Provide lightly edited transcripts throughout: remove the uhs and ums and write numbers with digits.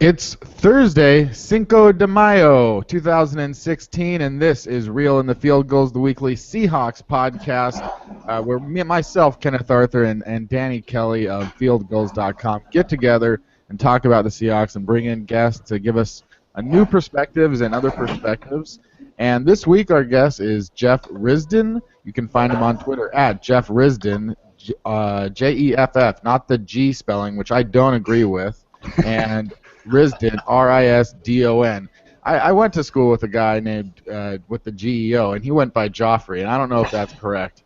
It's Thursday, Cinco de Mayo, 2016, and this is Reel in the Field Gulls, the weekly Seahawks podcast, where myself, Kenneth Arthur, and Danny Kelly of FieldGulls.com get together and talk about the Seahawks and bring in guests to give us new perspectives and other perspectives. And this week, our guest is Jeff Risdon. You can find him on Twitter at Jeff Risdon, Jeff, not the G spelling, which I don't agree with, and Risdon, Risdon. I went to school with a guy named with the GEO, and he went by Joffrey, and I don't know if that's correct,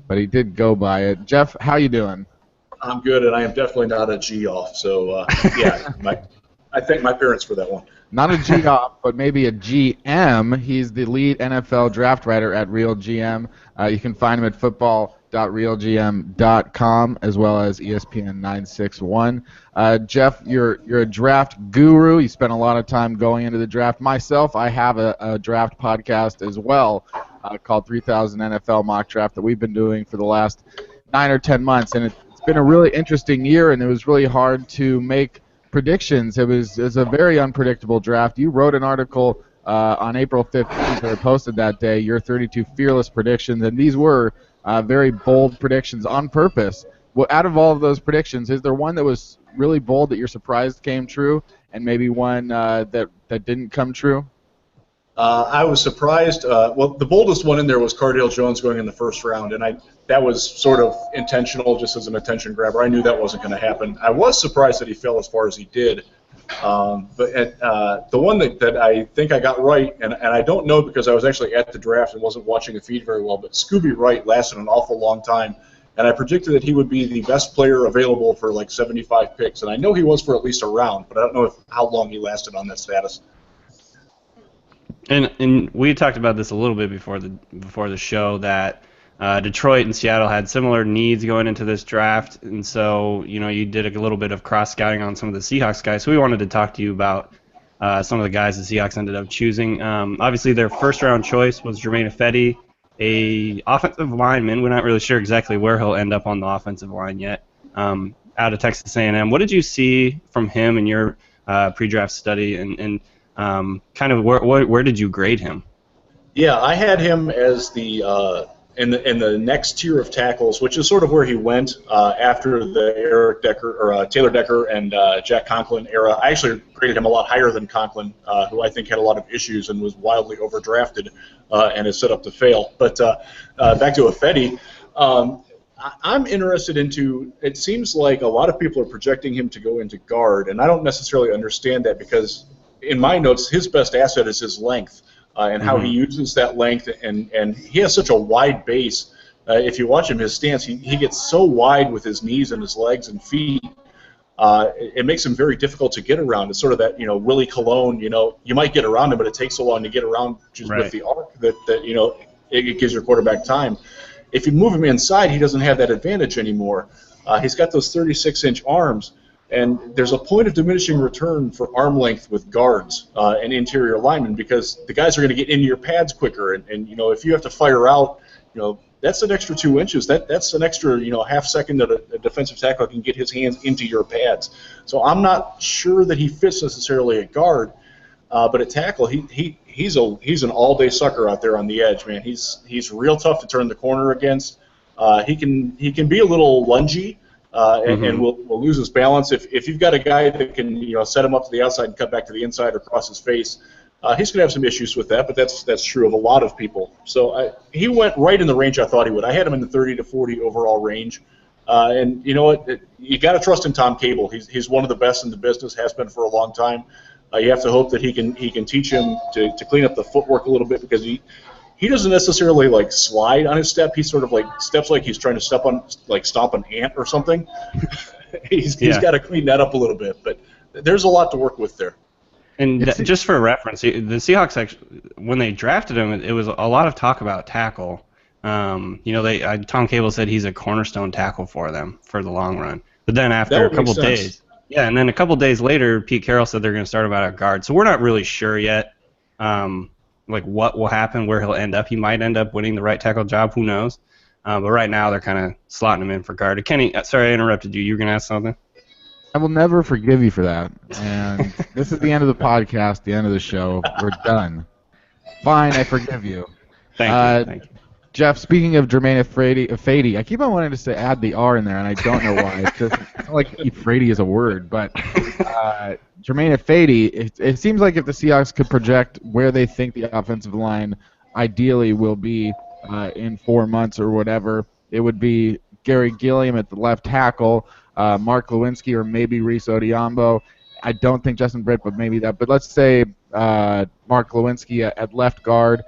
but he did go by it. Jeff, how you doing? I'm good, and I am definitely not a G-off, so yeah, I thank my parents for that one. Not a G-off, but maybe a GM. He's the lead NFL draft writer at Real GM. You can find him at football.realgm.com as well as ESPN 961. Jeff, you're a draft guru. You spent a lot of time going into the draft. Myself, I have a draft podcast as well called 3000 NFL Mock Draft that we've been doing for the last 9 or 10 months, and it's been a really interesting year, and it was really hard to make predictions. It was a very unpredictable draft. You wrote an article on April 15th that I posted that day, your 32 fearless predictions, and these were very bold predictions on purpose. Well, out of all of those predictions, is there one that was really bold that you're surprised came true, and maybe one that didn't come true? I was surprised. Well, the boldest one in there was Cardale Jones going in the first round, and that was sort of intentional, just as an attention grabber. I knew that wasn't going to happen. I was surprised that he fell as far as he did. But the one that I think I got right, and I don't know because I was actually at the draft and wasn't watching the feed very well, but Scooby Wright lasted an awful long time, and I predicted that he would be the best player available for like 75 picks, and I know he was for at least a round, but I don't know how long he lasted on that status. And we talked about this a little bit before the show that Detroit and Seattle had similar needs going into this draft, and so you did a little bit of cross scouting on some of the Seahawks guys. So we wanted to talk to you about some of the guys the Seahawks ended up choosing. Obviously, their first round choice was Germain Ifedi, a offensive lineman. We're not really sure exactly where he'll end up on the offensive line yet. Out of Texas A&M, what did you see from him in your pre-draft study, and kind of where did you grade him? Yeah, I had him as the in the next tier of tackles, which is sort of where he went after the Taylor Decker and Jack Conklin era. I actually graded him a lot higher than Conklin, who I think had a lot of issues and was wildly overdrafted and is set up to fail. But back to Ifedi. I'm interested into, it seems like a lot of people are projecting him to go into guard, and I don't necessarily understand that because in my notes, his best asset is his length and how he uses that length, and he has such a wide base. If you watch him, his stance, he gets so wide with his knees and his legs and feet. It makes him very difficult to get around. It's sort of that, Willie Colon, you might get around him, but it takes so long to get around just with the arc that it gives your quarterback time. If you move him inside, he doesn't have that advantage anymore. He's got those 36-inch arms. And there's a point of diminishing return for arm length with guards and interior linemen because the guys are going to get into your pads quicker. And if you have to fire out, that's an extra 2 inches. That's an extra, half second that a defensive tackle can get his hands into your pads. So I'm not sure that he fits necessarily at guard, but at tackle, he's an all-day sucker out there on the edge, man. He's real tough to turn the corner against. He can be a little lungy. And will lose his balance. If you've got a guy that can set him up to the outside and cut back to the inside or cross his face, he's going to have some issues with that. But that's true of a lot of people. So he went right in the range I thought he would. I had him in the 30 to 40 overall range. And you know what? You got to trust in Tom Cable. He's one of the best in the business. Has been for a long time. You have to hope that he can teach him to clean up the footwork a little bit because he doesn't necessarily slide on his step. He sort of steps like he's trying to stomp an ant or something. He's got to clean that up a little bit, but there's a lot to work with there. And just for reference, the Seahawks actually, when they drafted him, it was a lot of talk about tackle. Tom Cable said he's a cornerstone tackle for them for the long run. But then after a couple days, and then a couple days later, Pete Carroll said they're going to start him out at guard. So we're not really sure yet. What will happen, where he'll end up. He might end up winning the right tackle job. Who knows? But right now they're kind of slotting him in for guard. Kenny, sorry I interrupted you. You were going to ask something? I will never forgive you for that. And This is the end of the podcast, the end of the show. We're done. Fine, I forgive you. Thank you. Jeff, speaking of Jermaine Fady, I keep on wanting to say add the R in there, and I don't know why. It's not like Fady is a word, but Jermaine Fady, it seems like if the Seahawks could project where they think the offensive line ideally will be in 4 months or whatever, it would be Gary Gilliam at the left tackle, Mark Lewinsky, or maybe Reese Odiombo. I don't think Justin Britt, but maybe that. But let's say Mark Lewinsky at left guard,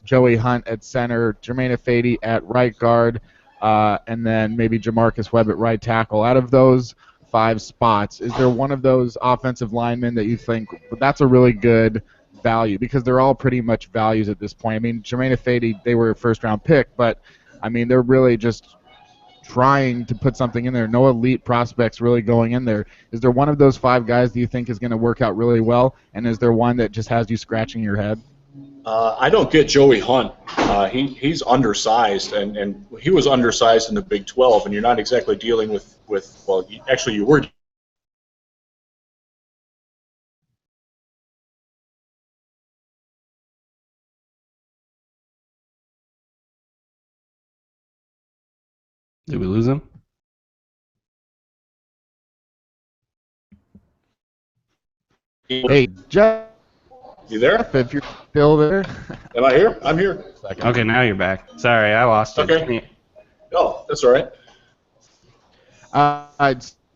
Joey Hunt at center, Jermaine Fady at right guard, and then maybe Jamarcus Webb at right tackle. Out of those 5 spots, is there one of those offensive linemen that you think that's a really good value? Because they're all pretty much values at this point. I mean, Jermaine Fady, they were a first-round pick, but, I mean, they're really just trying to put something in there. No elite prospects really going in there. Is there one of those 5 guys that you think is going to work out really well, and is there one that just has you scratching your head? I don't get Joey Hunt. He's undersized, and he was undersized in the Big 12, and you're not exactly dealing with well, actually you were. Did we lose him? Hey, Jeff. You there? If you're still there. Am I here? I'm here. Okay, now you're back. Sorry, I lost you. Okay. Oh, that's all right.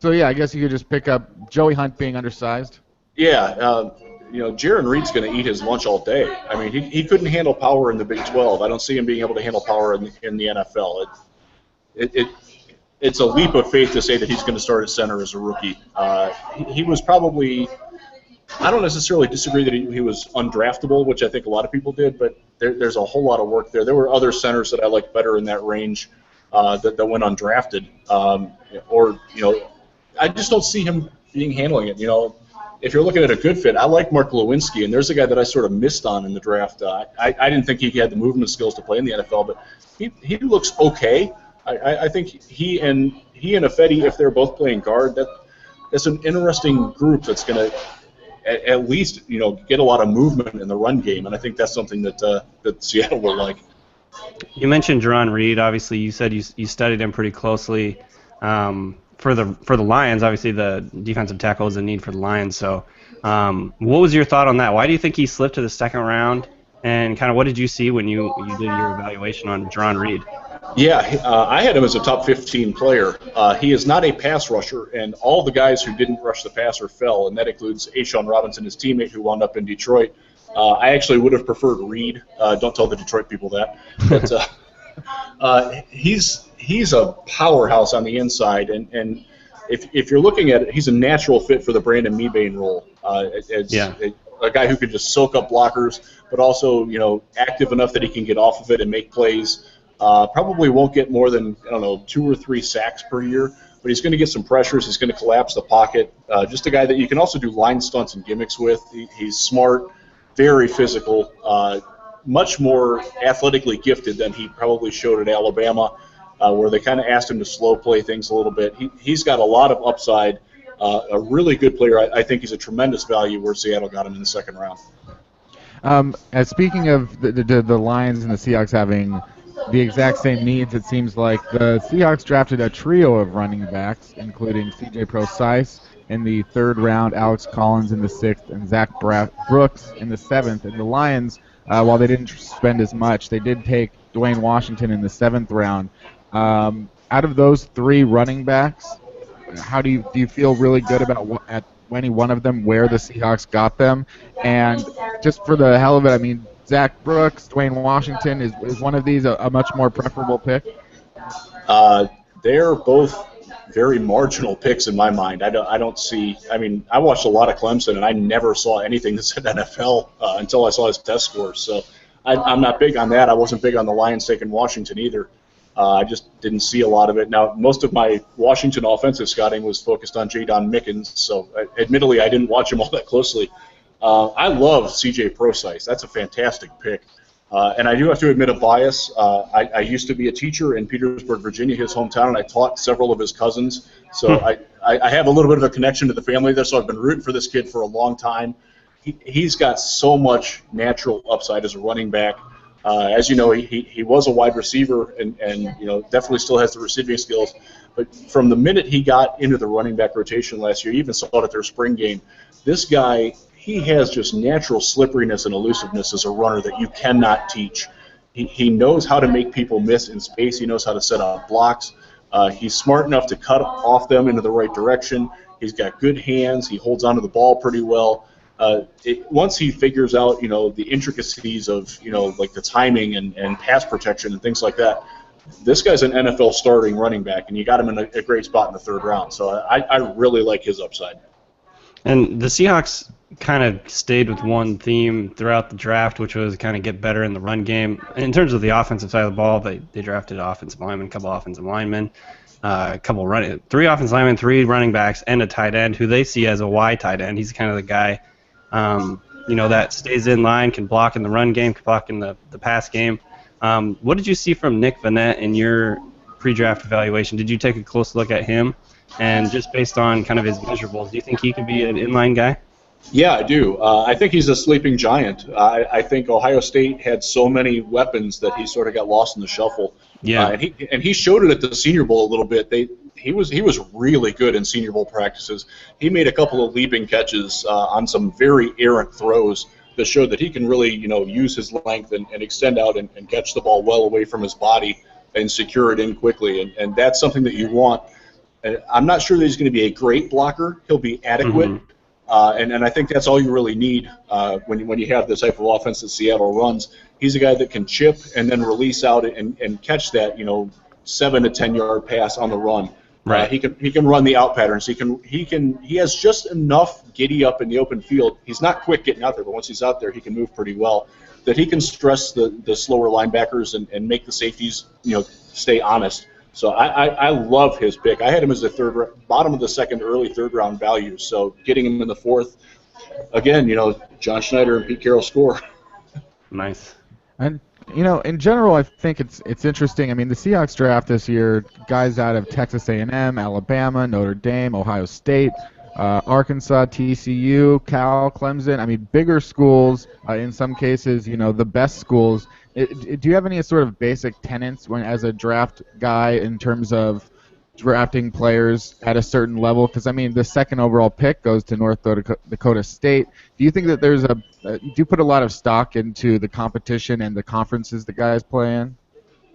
So, yeah, I guess you could just pick up Joey Hunt being undersized. Yeah, Jaron Reed's going to eat his lunch all day. I mean, he couldn't handle power in the Big 12. I don't see him being able to handle power in the NFL. It's a leap of faith to say that he's going to start at center as a rookie. He was probably, I don't necessarily disagree that he was undraftable, which I think a lot of people did, but there's a whole lot of work there. There were other centers that I liked better in that range that went undrafted. I just don't see him handling it. If you're looking at a good fit, I like Mark Lewinsky, and there's a guy that I sort of missed on in the draft. I didn't think he had the movement skills to play in the NFL, but he looks okay. I think he and Ifedi, if they're both playing guard, that's an interesting group that's going to at least get a lot of movement in the run game, and I think that's something that Seattle will like. You mentioned Jaron Reed. Obviously, you said you studied him pretty closely. For the Lions, obviously the defensive tackle is a need for the Lions. So, what was your thought on that? Why do you think he slipped to the second round? And kind of what did you see when you did your evaluation on Jaron Reed? Yeah, I had him as a top 15 player. He is not a pass rusher, and all the guys who didn't rush the passer fell, and that includes A'Shawn Robinson, his teammate, who wound up in Detroit. I actually would have preferred Reed. Don't tell the Detroit people that. But he's a powerhouse on the inside, and if you're looking at it, he's a natural fit for the Brandon Mebane role. A guy who can just soak up blockers, but also active enough that he can get off of it and make plays. Probably won't get more than 2 or 3 sacks per year, but he's going to get some pressures. He's going to collapse the pocket. Just a guy that you can also do line stunts and gimmicks with. He's smart, very physical, much more athletically gifted than he probably showed at Alabama, where they kind of asked him to slow play things a little bit. He's got a lot of upside. A really good player. I think he's a tremendous value where Seattle got him in the second round. Speaking of the Lions and the Seahawks having the exact same needs, it seems like the Seahawks drafted a trio of running backs, including C.J. Prosise in the 3rd round, Alex Collins in the 6th, and Zach Brooks in the 7th. And the Lions, while they didn't spend as much, they did take Dwayne Washington in the 7th round. Out of those 3 running backs, how do you feel really good about at any one of them where the Seahawks got them? And just for the hell of it, I mean, Zach Brooks, Dwayne Washington, is one of these a much more preferable pick? They're both very marginal picks in my mind. I don't see. I mean, I watched a lot of Clemson, and I never saw anything that said NFL until I saw his test scores. So I'm not big on that. I wasn't big on the Lions taking Washington either. I just didn't see a lot of it. Now, most of my Washington offensive scouting was focused on Jadon Mickens, so admittedly I didn't watch him all that closely. I love C.J. Prosise. That's a fantastic pick. And I do have to admit a bias. I used to be a teacher in Petersburg, Virginia, his hometown, and I taught several of his cousins. So I have a little bit of a connection to the family there, so I've been rooting for this kid for a long time. He's got so much natural upside as a running back. As you know, he was a wide receiver and definitely still has the receiving skills. But from the minute he got into the running back rotation last year, you even saw it at their spring game, this guy, he has just natural slipperiness and elusiveness as a runner that you cannot teach. He knows how to make people miss in space. He knows how to set up blocks. He's smart enough to cut off them into the right direction. He's got good hands. He holds onto the ball pretty well. Once he figures out, the intricacies of, like the timing and pass protection and things like that, this guy's an NFL starting running back, and you got him in a great spot in the 3rd round. So I really like his upside. And the Seahawks kind of stayed with one theme throughout the draft, which was kind of get better in the run game. In terms of the offensive side of the ball, they drafted offensive linemen, a couple offensive linemen, three offensive linemen, 3 running backs, and a tight end who they see as a Y tight end. He's kind of the guy, that stays in line, can block in the run game, can block in the pass game. What did you see from Nick Vannett in your pre-draft evaluation? Did you take a close look at him? And just based on kind of his measurables, do you think he could be an inline guy? Yeah, I do. I think he's a sleeping giant. I think Ohio State had so many weapons that he sort of got lost in the shuffle. Yeah, and he showed it at the Senior Bowl a little bit. He was really good in Senior Bowl practices. He made a couple of leaping catches on some very errant throws that showed that he can really use his length and extend out and catch the ball well away from his body and secure it in quickly. And that's something that you want. I'm not sure that he's going to be a great blocker. He'll be adequate. Mm-hmm. And I think that's all you really need when you have the type of offense that Seattle runs. He's a guy that can chip and then release out and catch that 7 to 10 yard pass on the run. Right. He can run the out patterns. He has just enough giddy up in the open field. He's not quick getting out there, but once he's out there, he can move pretty well. That he can stress the slower linebackers and make the safeties stay honest. So I love his pick. I had him as the bottom of the 2nd, early 3rd round value. So getting him in the 4th, again, John Schneider and Pete Carroll score. Nice. And in general, I think it's interesting. I mean, the Seahawks draft this year, guys out of Texas A&M, Alabama, Notre Dame, Ohio State, Arkansas, TCU, Cal, Clemson. I mean, bigger schools. In some cases, the best schools. Do you have any sort of basic tenets as a draft guy in terms of drafting players at a certain level? Because, I mean, the 2nd overall pick goes to North Dakota State. Do you think that do you put a lot of stock into the competition and the conferences the guys play in?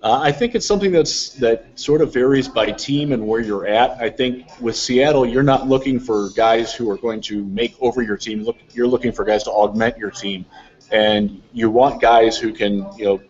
I think it's something that sort of varies by team and where you're at. I think with Seattle, you're not looking for guys who are going to make over your team. You're looking for guys to augment your team. And you want guys who can,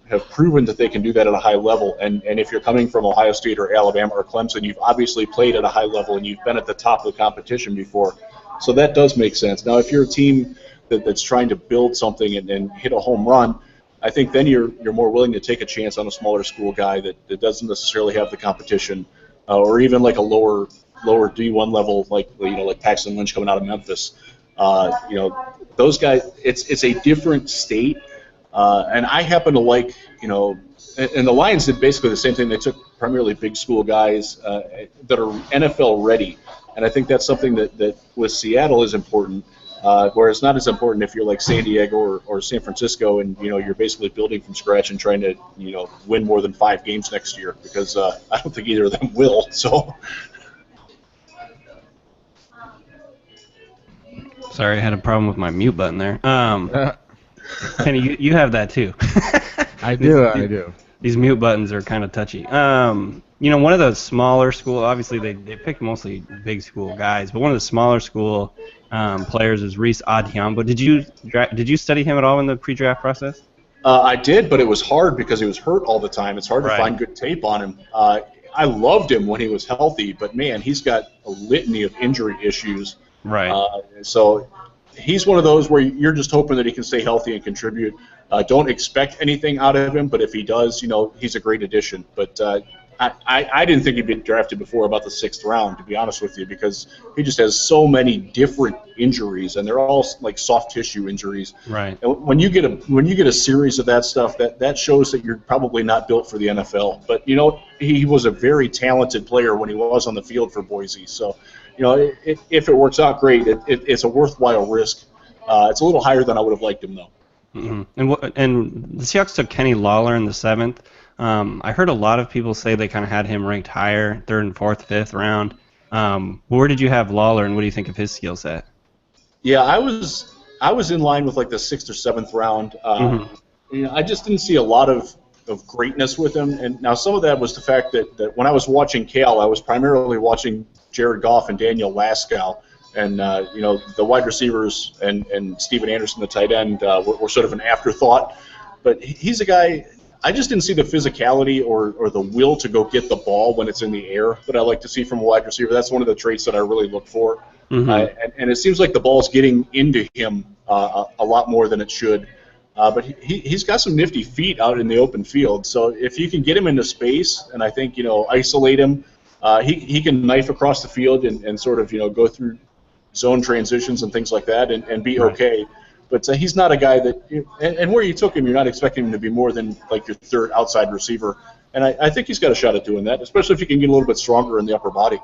have proven that they can do that at a high level. And if you're coming from Ohio State or Alabama or Clemson, you've obviously played at a high level and you've been at the top of the competition before. So that does make sense. Now, if you're a team that's trying to build something and hit a home run, I think then you're more willing to take a chance on a smaller school guy that doesn't necessarily have the competition, or even like a lower D1 level, like Paxton Lynch coming out of Memphis. Those guys, it's a different state, and I happen to like, and the Lions did basically the same thing. They took primarily big school guys that are NFL ready, and I think that's something that with Seattle is important, where it's not as important if you're like San Diego or San Francisco and you're basically building from scratch and trying to win more than 5 games next year, because I don't think either of them will. So. Sorry, I had a problem with my mute button there. Kenny, you have that too. I do. These mute buttons are kind of touchy. One of the smaller school, obviously they picked mostly big school guys, but one of the smaller school players is Reese Adhiambo. Did you study him at all in the pre-draft process? I did, but it was hard because he was hurt all the time. It's hard to find good tape on him. I loved him when he was healthy, but man, he's got a litany of injury issues. Right. So he's one of those where you're just hoping that he can stay healthy and contribute. Don't expect anything out of him, but if he does, he's a great addition. But I didn't think he'd been drafted before about the 6th round, to be honest with you, because he just has so many different injuries, and they're all like soft tissue injuries. Right. And when you get a series of that stuff, that shows that you're probably not built for the NFL. But he was a very talented player when he was on the field for Boise. So if it works out, great. It's a worthwhile risk. It's a little higher than I would have liked him, though. Mm-hmm. And the Seahawks took Kenny Lawler in the 7th. I heard a lot of people say they kind of had him ranked higher, 3rd and 4th, 5th round. Where did you have Lawler, and what do you think of his skill set? Yeah, I was in line with like the 6th or 7th round. I just didn't see a lot of greatness with him. And now some of that was the fact that when I was watching Cal, I was primarily watching Jared Goff and Daniel Laskow. And, the wide receivers and Steven Anderson, the tight end, were sort of an afterthought. But he's a guy, I just didn't see the physicality or the will to go get the ball when it's in the air that I like to see from a wide receiver. That's one of the traits that I really look for. And it seems like the ball's getting into him a lot more than it should. But he's got some nifty feet out in the open field. So if you can get him into space and I think, isolate him, he can knife across the field and sort of, go through zone transitions and things like that and be okay. But he's not a guy that and where you took him, you're not expecting him to be more than like your 3rd outside receiver. And I think he's got a shot at doing that, especially if he can get a little bit stronger in the upper body.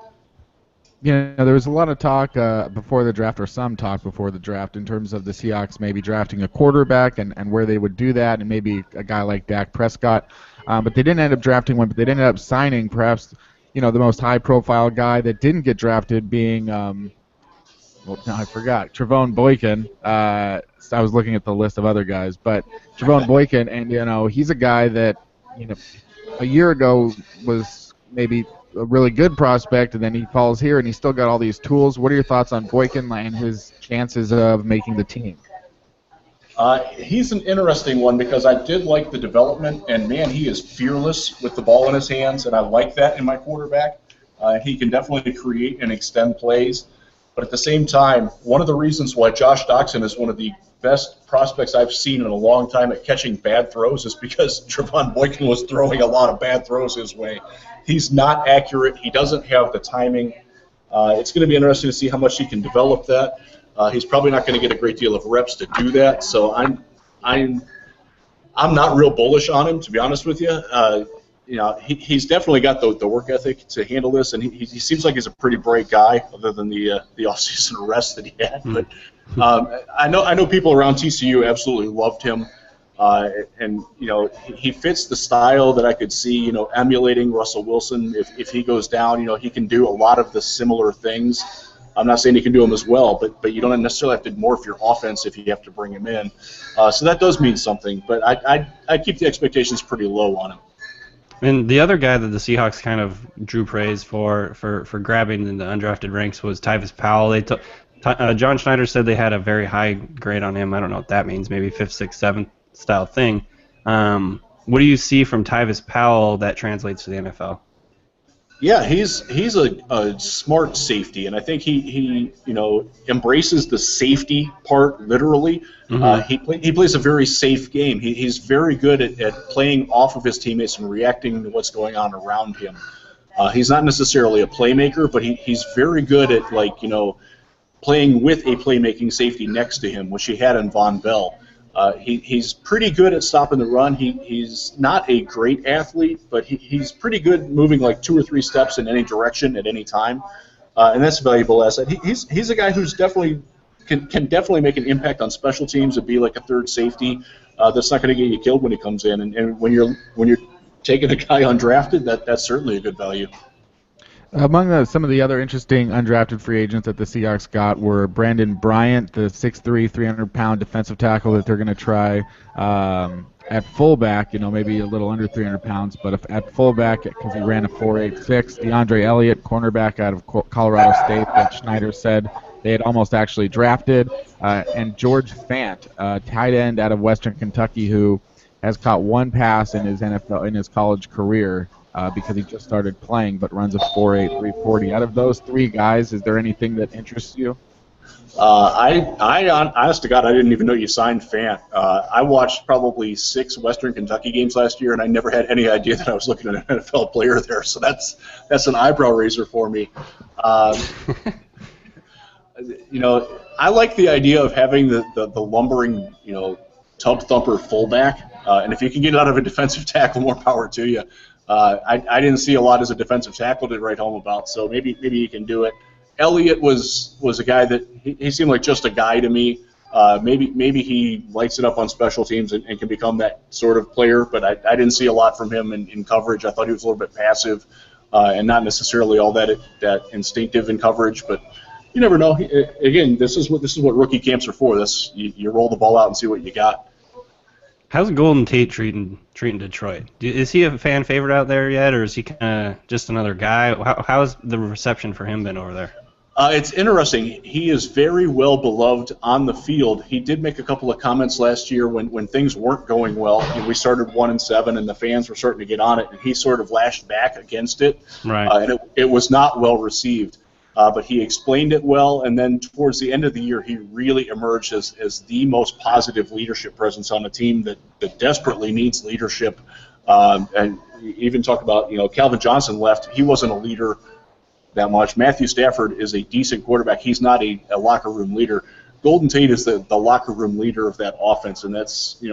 There was a lot of talk before the draft, or some talk before the draft, in terms of the Seahawks maybe drafting a quarterback and where they would do that, and maybe a guy like Dak Prescott. But they didn't end up drafting one, but they ended up signing perhaps, the most high-profile guy that didn't get drafted being I forgot. Trevone Boykin. I was looking at the list of other guys, but Trevone Boykin, and he's a guy that a year ago was maybe a really good prospect, and then he falls here, and he's still got all these tools. What are your thoughts on Boykin and his chances of making the team? He's an interesting one because I did like the development, and man, he is fearless with the ball in his hands, and I like that in my quarterback. He can definitely create and extend plays. But at the same time, one of the reasons why Josh Doctson is one of the best prospects I've seen in a long time at catching bad throws is because Trevone Boykin was throwing a lot of bad throws his way. He's not accurate. He doesn't have the timing. It's going to be interesting to see how much he can develop that. He's probably not going to get a great deal of reps to do that. So I'm not real bullish on him, to be honest with you. He's definitely got the work ethic to handle this, and he seems like he's a pretty bright guy, other than the off-season arrest that he had. But I know people around TCU absolutely loved him, and he fits the style that I could see, emulating Russell Wilson. If he goes down, he can do a lot of the similar things. I'm not saying he can do them as well, but you don't necessarily have to morph your offense if you have to bring him in. So that does mean something, but I keep the expectations pretty low on him. And the other guy that the Seahawks kind of drew praise for grabbing in the undrafted ranks was Tyvis Powell. John Schneider said they had a very high grade on him. I don't know what that means, maybe 5th, 6th, 7th style thing. What do you see from Tyvis Powell that translates to the NFL? Yeah, he's a smart safety, and I think he embraces the safety part literally. He plays a very safe game. He's very good at playing off of his teammates and reacting to what's going on around him. He's not necessarily a playmaker, but he's very good at playing with a playmaking safety next to him, which he had in Von Bell. He's pretty good at stopping the run. He's not a great athlete, but he's pretty good moving like 2 or 3 steps in any direction at any time, and that's a valuable asset. He's a guy who's definitely can definitely make an impact on special teams and be like a third safety. That's not going to get you killed when he comes in, and when you're taking a guy undrafted, that's certainly a good value. Among some of the other interesting undrafted free agents that the Seahawks got were Brandon Bryant, the 6'3", 300-pound defensive tackle that they're going to try at fullback, maybe a little under 300 pounds, but at fullback because he ran a 4.86. DeAndre Elliott, cornerback out of Colorado State, that Schneider said they had almost actually drafted, and George Fant, tight end out of Western Kentucky, who has caught one pass in his college career. Because he just started playing, but runs a 4.8, 340. Out of those 3 guys, is there anything that interests you? Honest to God, I didn't even know you signed Fant. I watched probably 6 Western Kentucky games last year, and I never had any idea that I was looking at an NFL player there. So that's an eyebrow raiser for me. I like the idea of having the lumbering, tub thumper fullback, and if you can get it out of a defensive tackle, more power to you. I didn't see a lot as a defensive tackle to write home about, so maybe you can do it. Elliott was a guy that he seemed like just a guy to me. Maybe he lights it up on special teams and can become that sort of player, but I didn't see a lot from him in coverage. I thought he was a little bit passive and not necessarily all that instinctive in coverage. But you never know. Again, this is what rookie camps are for. You roll the ball out and see what you got. How's Golden Tate treating Detroit? Is he a fan favorite out there yet, or is he kind of just another guy? How's the reception for him been over there? It's interesting. He is very well beloved on the field. He did make a couple of comments last year when things weren't going well. We started 1-7, and the fans were starting to get on it, and he sort of lashed back against it. Right. And it was not well received. But he explained it well, and then towards the end of the year, he really emerged as the most positive leadership presence on a team that desperately needs leadership. And even talk about, Calvin Johnson left. He wasn't a leader that much. Matthew Stafford is a decent quarterback. He's not a locker room leader. Golden Tate is the locker room leader of that offense, and that's,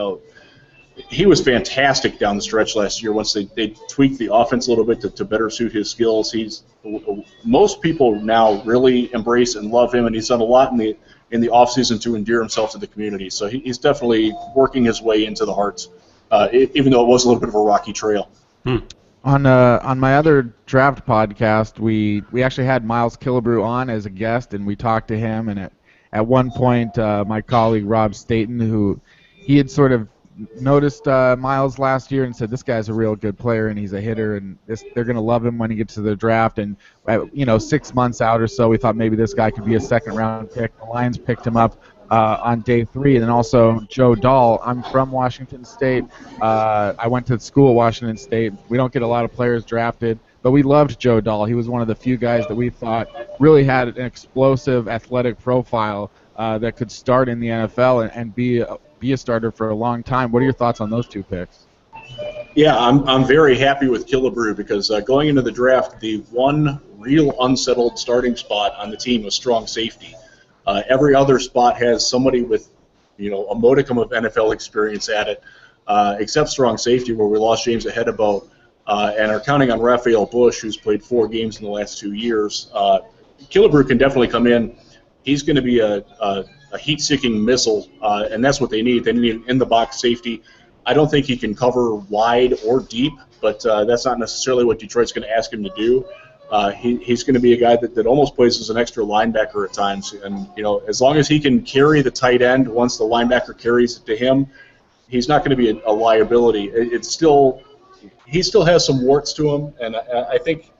he was fantastic down the stretch last year once they tweaked the offense a little bit to better suit his skills. Most people now really embrace and love him, and he's done a lot in the offseason to endear himself to the community. So he's definitely working his way into the hearts, even though it was a little bit of a rocky trail. On my other draft podcast, we actually had Miles Killebrew on as a guest, and we talked to him. And at one point, my colleague Rob Staten, who he had sort of noticed Miles last year and said, this guy's a real good player and he's a hitter, and they're going to love him when he gets to the draft. And 6 months out or so, we thought maybe this guy could be a second-round pick. The Lions picked him up on day 3. And then also Joe Dahl. I'm from Washington State. I went to school at Washington State. We don't get a lot of players drafted, but we loved Joe Dahl. He was one of the few guys that we thought really had an explosive athletic profile that could start in the NFL and be a starter for a long time. What are your thoughts on those two picks? Yeah, I'm very happy with Killebrew because going into the draft, the one real unsettled starting spot on the team was strong safety. Every other spot has somebody with, a modicum of NFL experience at it, except strong safety, where we lost James Ahedebo and are counting on Raphael Bush, who's played 4 games in the last 2 years. Killebrew can definitely come in. He's going to be a heat-seeking missile, and that's what they need. They need an in-the-box safety. I don't think he can cover wide or deep, but that's not necessarily what Detroit's going to ask him to do. He's going to be a guy that almost plays as an extra linebacker at times. And, as long as he can carry the tight end once the linebacker carries it to him, he's not going to be a liability. He still has some warts to him, and I think,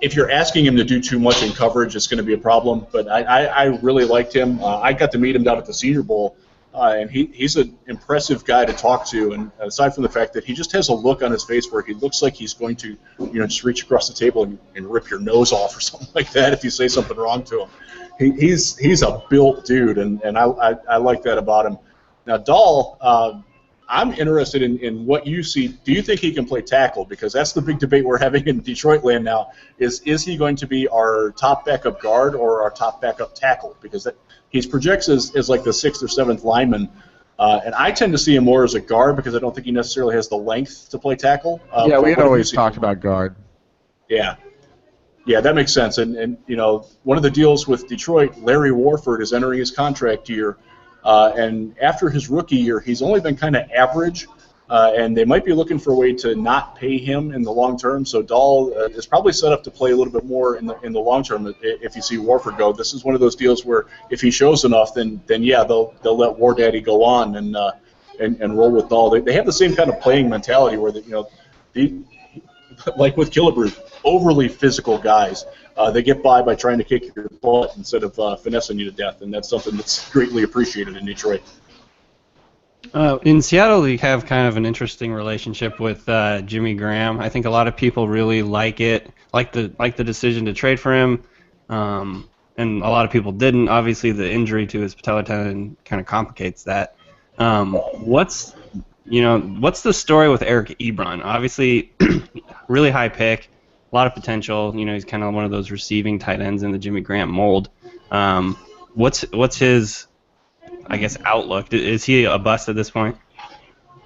if you're asking him to do too much in coverage, it's going to be a problem. But I really liked him. I got to meet him down at the Senior Bowl, and he's an impressive guy to talk to. And aside from the fact that he just has a look on his face where he looks like he's going to, just reach across the table and rip your nose off or something like that if you say something wrong to him. He's a built dude, and I like that about him. Now, Dahl, I'm interested in what you see. Do you think he can play tackle? Because that's the big debate we're having in Detroit land now. Is he going to be our top backup guard or our top backup tackle? Because he's projects as like the 6th or 7th lineman. And I tend to see him more as a guard because I don't think he necessarily has the length to play tackle. Yeah, we had always talked about guard. Yeah, that makes sense. And one of the deals with Detroit, Larry Warford is entering his contract year. And after his rookie year, he's only been kind of average, and they might be looking for a way to not pay him in the long term. So Dahl is probably set up to play a little bit more in the long term if you see Warford go. This is one of those deals where if he shows enough, then yeah, they'll let War Daddy go on and roll with Dahl. They have the same kind of playing mentality where like with Killebrew, overly physical guys. They get by trying to kick your butt instead of finessing you to death, and that's something that's greatly appreciated in Detroit. In Seattle, we have kind of an interesting relationship with Jimmy Graham. I think a lot of people really like the decision to trade for him, and a lot of people didn't. Obviously, the injury to his patellar tendon kind of complicates that. What's the story with Eric Ebron? Obviously, really high pick. A lot of potential. He's kind of one of those receiving tight ends in the Jimmy Graham mold. What's his, I guess, outlook? Is he a bust at this point?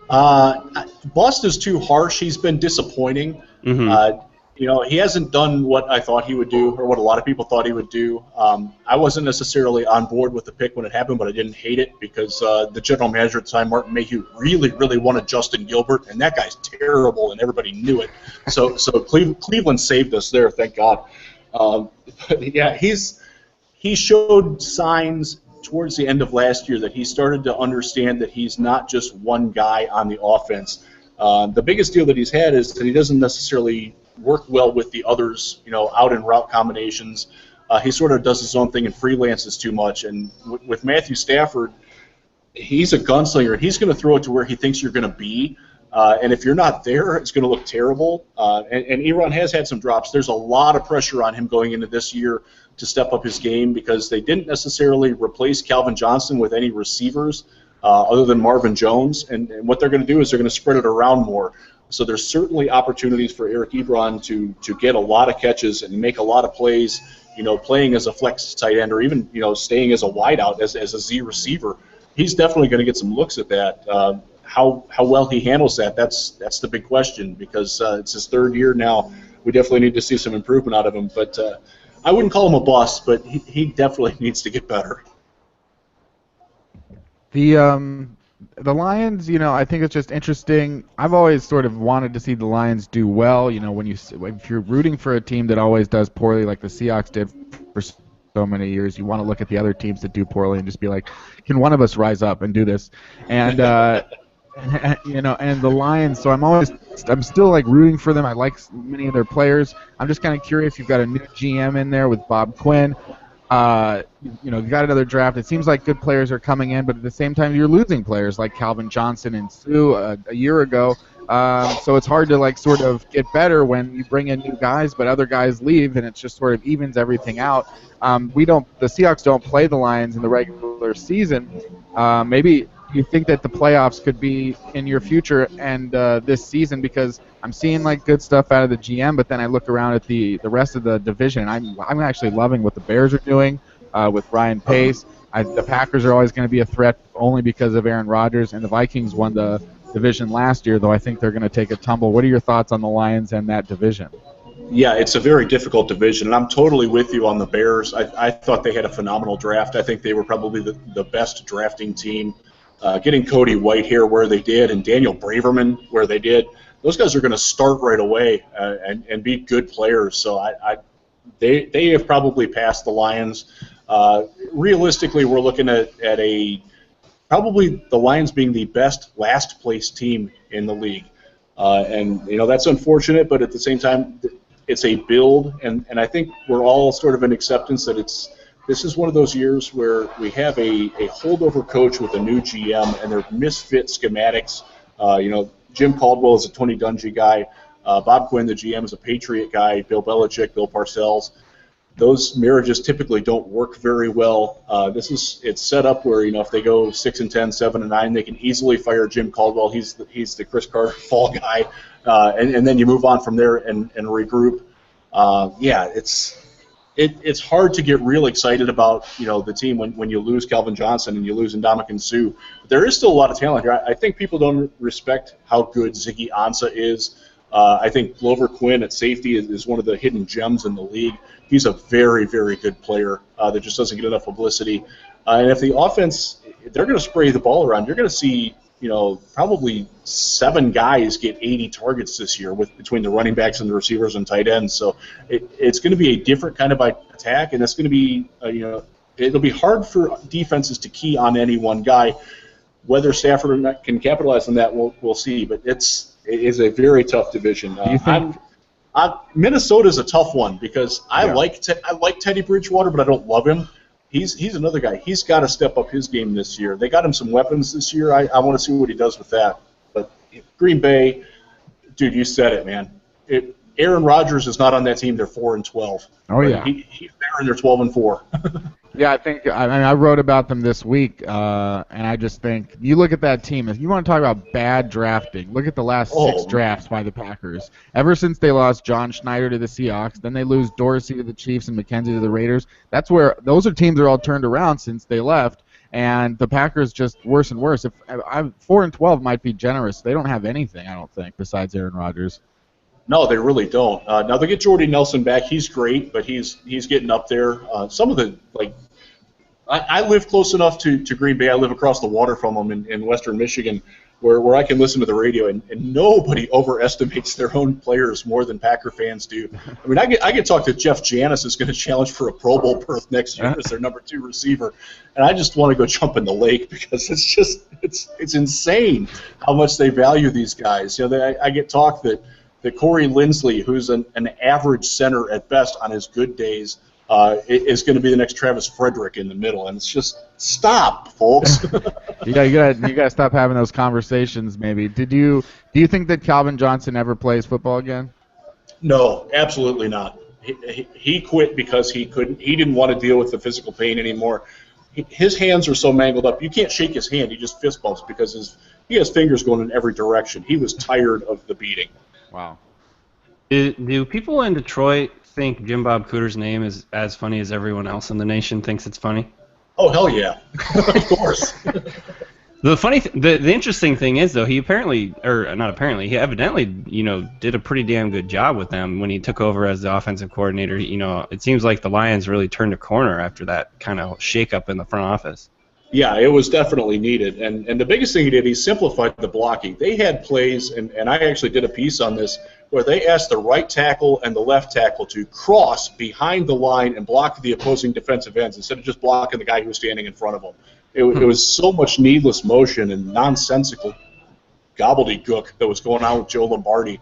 Bust is too harsh. He's been disappointing. Mm-hmm. He hasn't done what I thought he would do, or what a lot of people thought he would do. I wasn't necessarily on board with the pick when it happened, but I didn't hate it because the general manager at the time, Martin Mayhew, really, really wanted Justin Gilbert, and that guy's terrible, and everybody knew it. So Cleveland saved us there, thank God. But yeah, he showed signs towards the end of last year that he started to understand that he's not just one guy on the offense. The biggest deal that he's had is that he doesn't necessarily work well with the others, out in route combinations. He sort of does his own thing and freelances too much. And with Matthew Stafford, he's a gunslinger, and he's going to throw it to where he thinks you're going to be. And if you're not there, it's going to look terrible. And Eron has had some drops. There's a lot of pressure on him going into this year to step up his game because they didn't necessarily replace Calvin Johnson with any receivers other than Marvin Jones. And what they're going to do is they're going to spread it around more. So there's certainly opportunities for Eric Ebron to get a lot of catches and make a lot of plays, playing as a flex tight end or even, staying as a wideout, as a Z receiver. He's definitely going to get some looks at that. How well he handles that, that's the big question because it's his third year now. We definitely need to see some improvement out of him. But I wouldn't call him a bust, but he definitely needs to get better. The Lions, I think it's just interesting. I've always sort of wanted to see the Lions do well. If you're rooting for a team that always does poorly, like the Seahawks did for so many years, you want to look at the other teams that do poorly and just be like, can one of us rise up and do this? And and the Lions. So I'm still like rooting for them. I like many of their players. I'm just kind of curious. You've got a new GM in there with Bob Quinn. You've got another draft. It seems like good players are coming in, but at the same time, you're losing players like Calvin Johnson and Sue a year ago. So it's hard to sort of get better when you bring in new guys, but other guys leave, and it just sort of evens everything out. The Seahawks don't play the Lions in the regular season. Maybe you think that the playoffs could be in your future and this season because I'm seeing good stuff out of the GM, but then I look around at the rest of the division. I'm actually loving what the Bears are doing with Ryan Pace. The Packers are always going to be a threat only because of Aaron Rodgers, and the Vikings won the division last year, though I think they're going to take a tumble. What are your thoughts on the Lions and that division? Yeah, it's a very difficult division, and I'm totally with you on the Bears. I thought they had a phenomenal draft. I think they were probably the best drafting team. Getting Cody Whitehair where they did and Daniel Braverman where they did, those guys are going to start right away and be good players. So they have probably passed the Lions. Realistically, we're looking at probably the Lions being the best last place team in the league. And that's unfortunate, but at the same time, it's a build, and I think we're all sort of in acceptance that this is one of those years where we have a holdover coach with a new GM, and they're misfit schematics. Jim Caldwell is a Tony Dungy guy. Bob Quinn, the GM, is a Patriot guy. Bill Belichick, Bill Parcells. Those marriages typically don't work very well. It's set up where if they go 6-10, 7-9, they can easily fire Jim Caldwell. He's the Chris Carter fall guy, and then you move on from there and regroup. It's hard to get real excited about the team when you lose Calvin Johnson and you lose Ndamukong Suh. But there is still a lot of talent here. I think people don't respect how good Ziggy Ansah is. I think Glover Quinn at safety is one of the hidden gems in the league. He's a very, very good player that just doesn't get enough publicity. And if the offense, they're going to spray the ball around, you're going to see probably 7 guys get 80 targets this year between the running backs and the receivers and tight ends. So it's going to be a different kind of attack, and it's going to be it'll be hard for defenses to key on any one guy. Whether Stafford can capitalize on that, we'll see. But it is a very tough division. Minnesota's a tough one because I like Teddy Bridgewater, but I don't love him. He's another guy. He's got to step up his game this year. They got him some weapons this year. I want to see what he does with that. But Green Bay, dude, you said it, man. Aaron Rodgers is not on that team. They're 4-12. Oh yeah, he's there and they're 12-4. Yeah, I think I wrote about them this week, and I just think you look at that team. If you want to talk about bad drafting, look at the last 6 drafts by the Packers. Ever since they lost John Schneider to the Seahawks, then they lose Dorsey to the Chiefs and McKenzie to the Raiders. That's where those are teams that are all turned around since they left, and the Packers just worse and worse. 4-12 might be generous. They don't have anything, I don't think, besides Aaron Rodgers. No, they really don't. Now they get Jordy Nelson back. He's great, but he's getting up there. Some of the I live close enough to Green Bay. I live across the water from them in western Michigan, where I can listen to the radio, and nobody overestimates their own players more than Packer fans do. I mean, I get talked to Jeff Janis is going to challenge for a Pro Bowl berth next year as their number 2 receiver, and I just want to go jump in the lake because it's insane how much they value these guys. You know, I get talk that Corey Linsley, who's an average center at best on his good days, is going to be the next Travis Frederick in the middle, and it's just stop, folks. Yeah, you gotta stop having those conversations. Maybe do you think that Calvin Johnson ever plays football again? No, absolutely not. He quit because he didn't want to deal with the physical pain anymore. His hands are so mangled up, you can't shake his hand. He just fist bumps because he has fingers going in every direction. He was tired of the beating. Wow. Do people in Detroit think Jim Bob Cooter's name is as funny as everyone else in the nation thinks it's funny? Oh, hell yeah. Of course. The interesting thing is, though, he evidently, did a pretty damn good job with them when he took over as the offensive coordinator. It seems like the Lions really turned a corner after that kind of shakeup in the front office. Yeah, it was definitely needed. And the biggest thing he did, he simplified the blocking. They had plays, and I actually did a piece on this, where they asked the right tackle and the left tackle to cross behind the line and block the opposing defensive ends instead of just blocking the guy who was standing in front of them. It was so much needless motion and nonsensical gobbledygook that was going on with Joe Lombardi.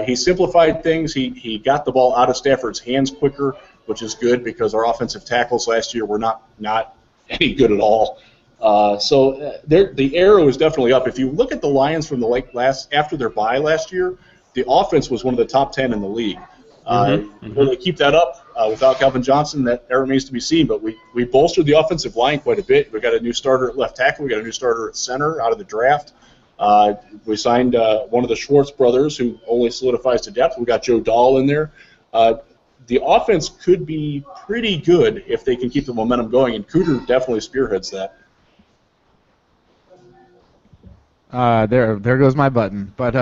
He simplified things. He got the ball out of Stafford's hands quicker, which is good because our offensive tackles last year were not any good at all. So the arrow is definitely up. If you look at the Lions from after their bye last year, the offense was one of the top 10 in the league. Will they keep that up without Calvin Johnson? That remains to be seen. But we bolstered the offensive line quite a bit. We got a new starter at left tackle. We got a new starter at center out of the draft. We signed one of the Schwartz brothers, who only solidifies to depth. We got Joe Dahl in there. The offense could be pretty good if they can keep the momentum going, and Cooter definitely spearheads that. There goes my button. But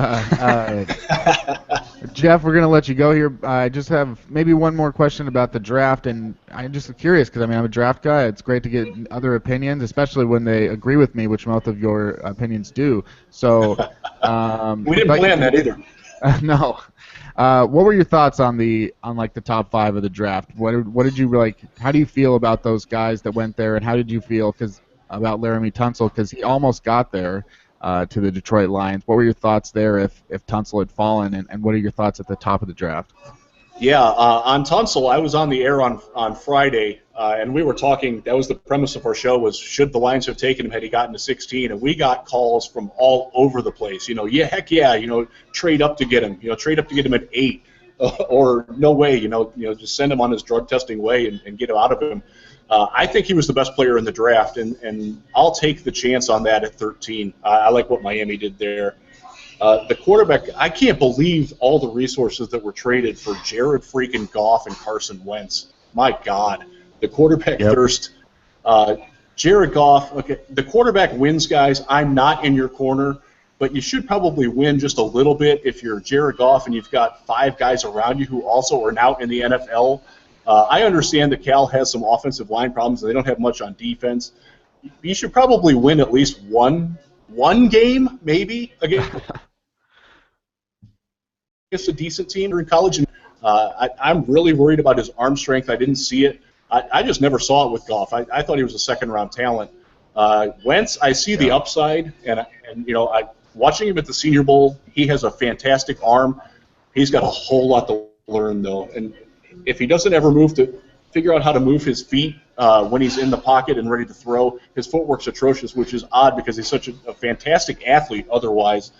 Jeff, we're gonna let you go here. I just have maybe one more question about the draft, and I'm just curious because I'm a draft guy. It's great to get other opinions, especially when they agree with me, which most of your opinions do. So we didn't plan that either. No. What were your thoughts on the top 5 of the draft? What did you like? How do you feel about those guys that went there, and how did you feel about Laramie Tunsil because he almost got there to the Detroit Lions? What were your thoughts there if Tunsil had fallen, and what are your thoughts at the top of the draft? Yeah, on Tunsil, I was on the air on Friday, and we were talking. That was the premise of our show: was should the Lions have taken him had he gotten to 16? And we got calls from all over the place. Heck yeah, trade up to get him. Trade up to get him at 8, or no way. Just send him on his drug testing way and get him out of him. I think he was the best player in the draft, and I'll take the chance on that at 13. I like what Miami did there. The quarterback, I can't believe all the resources that were traded for Jared freaking Goff and Carson Wentz. My God, the quarterback thirst. Jared Goff, okay, the quarterback wins, guys. I'm not in your corner, but you should probably win just a little bit if you're Jared Goff and you've got 5 guys around you who also are now in the NFL. I understand that Cal has some offensive line problems and they don't have much on defense. You should probably win at least one game, maybe, against a decent team in college. And I'm really worried about his arm strength. I didn't see it. I just never saw it with Goff. I thought he was a second-round talent. Wentz, I see the upside, and watching him at the Senior Bowl, he has a fantastic arm. He's got a whole lot to learn, though. And if he doesn't ever figure out how to move his feet when he's in the pocket and ready to throw, his footwork's atrocious, which is odd because he's such a fantastic athlete otherwise.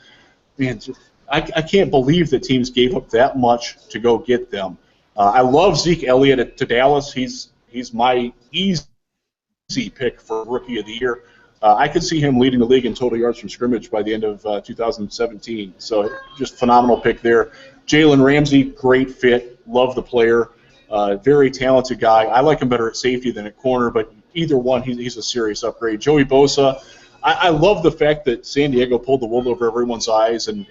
Man, I can't believe that teams gave up that much to go get them. I love Zeke Elliott to Dallas. He's my easy pick for Rookie of the Year. I could see him leading the league in total yards from scrimmage by the end of 2017. So just phenomenal pick there. Jalen Ramsey, great fit. Love the player. Very talented guy. I like him better at safety than at corner, but either one, he's a serious upgrade. Joey Bosa, I love the fact that San Diego pulled the wool over everyone's eyes and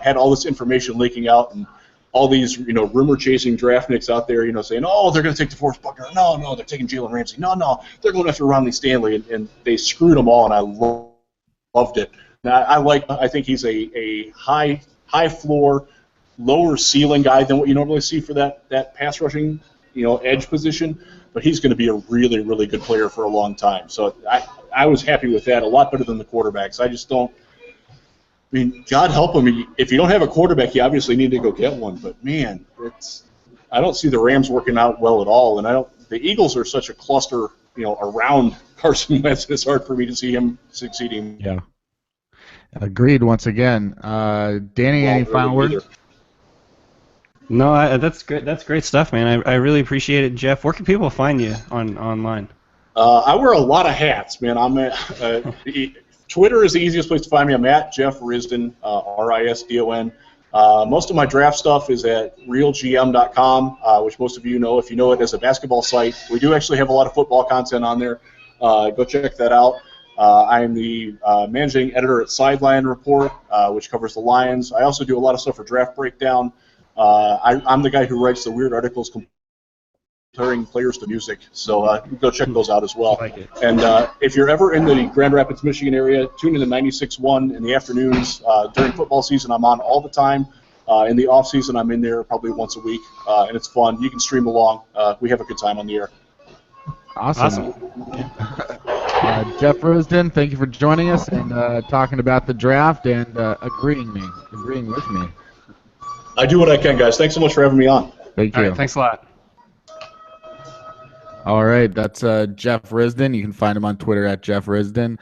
had all this information leaking out. And all these, rumor chasing draft nicks out there, saying, oh, they're going to take DeForest Buckner. No, they're taking Jalen Ramsey. No, they're going after Ronnie Stanley, and they screwed them all, and I loved it. And I think he's a high floor, lower ceiling guy than what you normally see for that pass rushing, edge position. But he's going to be a really, really good player for a long time. So I was happy with that. A lot better than the quarterbacks. I just don't. I mean, God help him. If you don't have a quarterback, you obviously need to go get one. But man, I don't see the Rams working out well at all. And the Eagles are such a cluster, around Carson Wentz. It's hard for me to see him succeeding. Yeah. Agreed. Once again, Danny, any final words? No, that's great. That's great stuff, man. I really appreciate it, Jeff. Where can people find you online? I wear a lot of hats, man. Twitter is the easiest place to find me. I'm at Jeff Risdon, Risdon. Most of my draft stuff is at realgm.com, which most of you know if you know it as a basketball site. We do actually have a lot of football content on there. Go check that out. I am the managing editor at Sideline Report, which covers the Lions. I also do a lot of stuff for Draft Breakdown. I'm the guy who writes the weird articles comparing players to music, so go check those out as well. I like it. And if you're ever in the Grand Rapids, Michigan area, tune in to 96.1 in the afternoons. During football season, I'm on all the time. In the off season, I'm in there probably once a week, and it's fun. You can stream along. We have a good time on the air. Awesome. Jeff Risdon, thank you for joining us and talking about the draft and agreeing with me. I do what I can, guys. Thanks so much for having me on. Thank you. All right, thanks a lot. All right, that's Jeff Risdon. You can find him on Twitter at Jeff Risdon.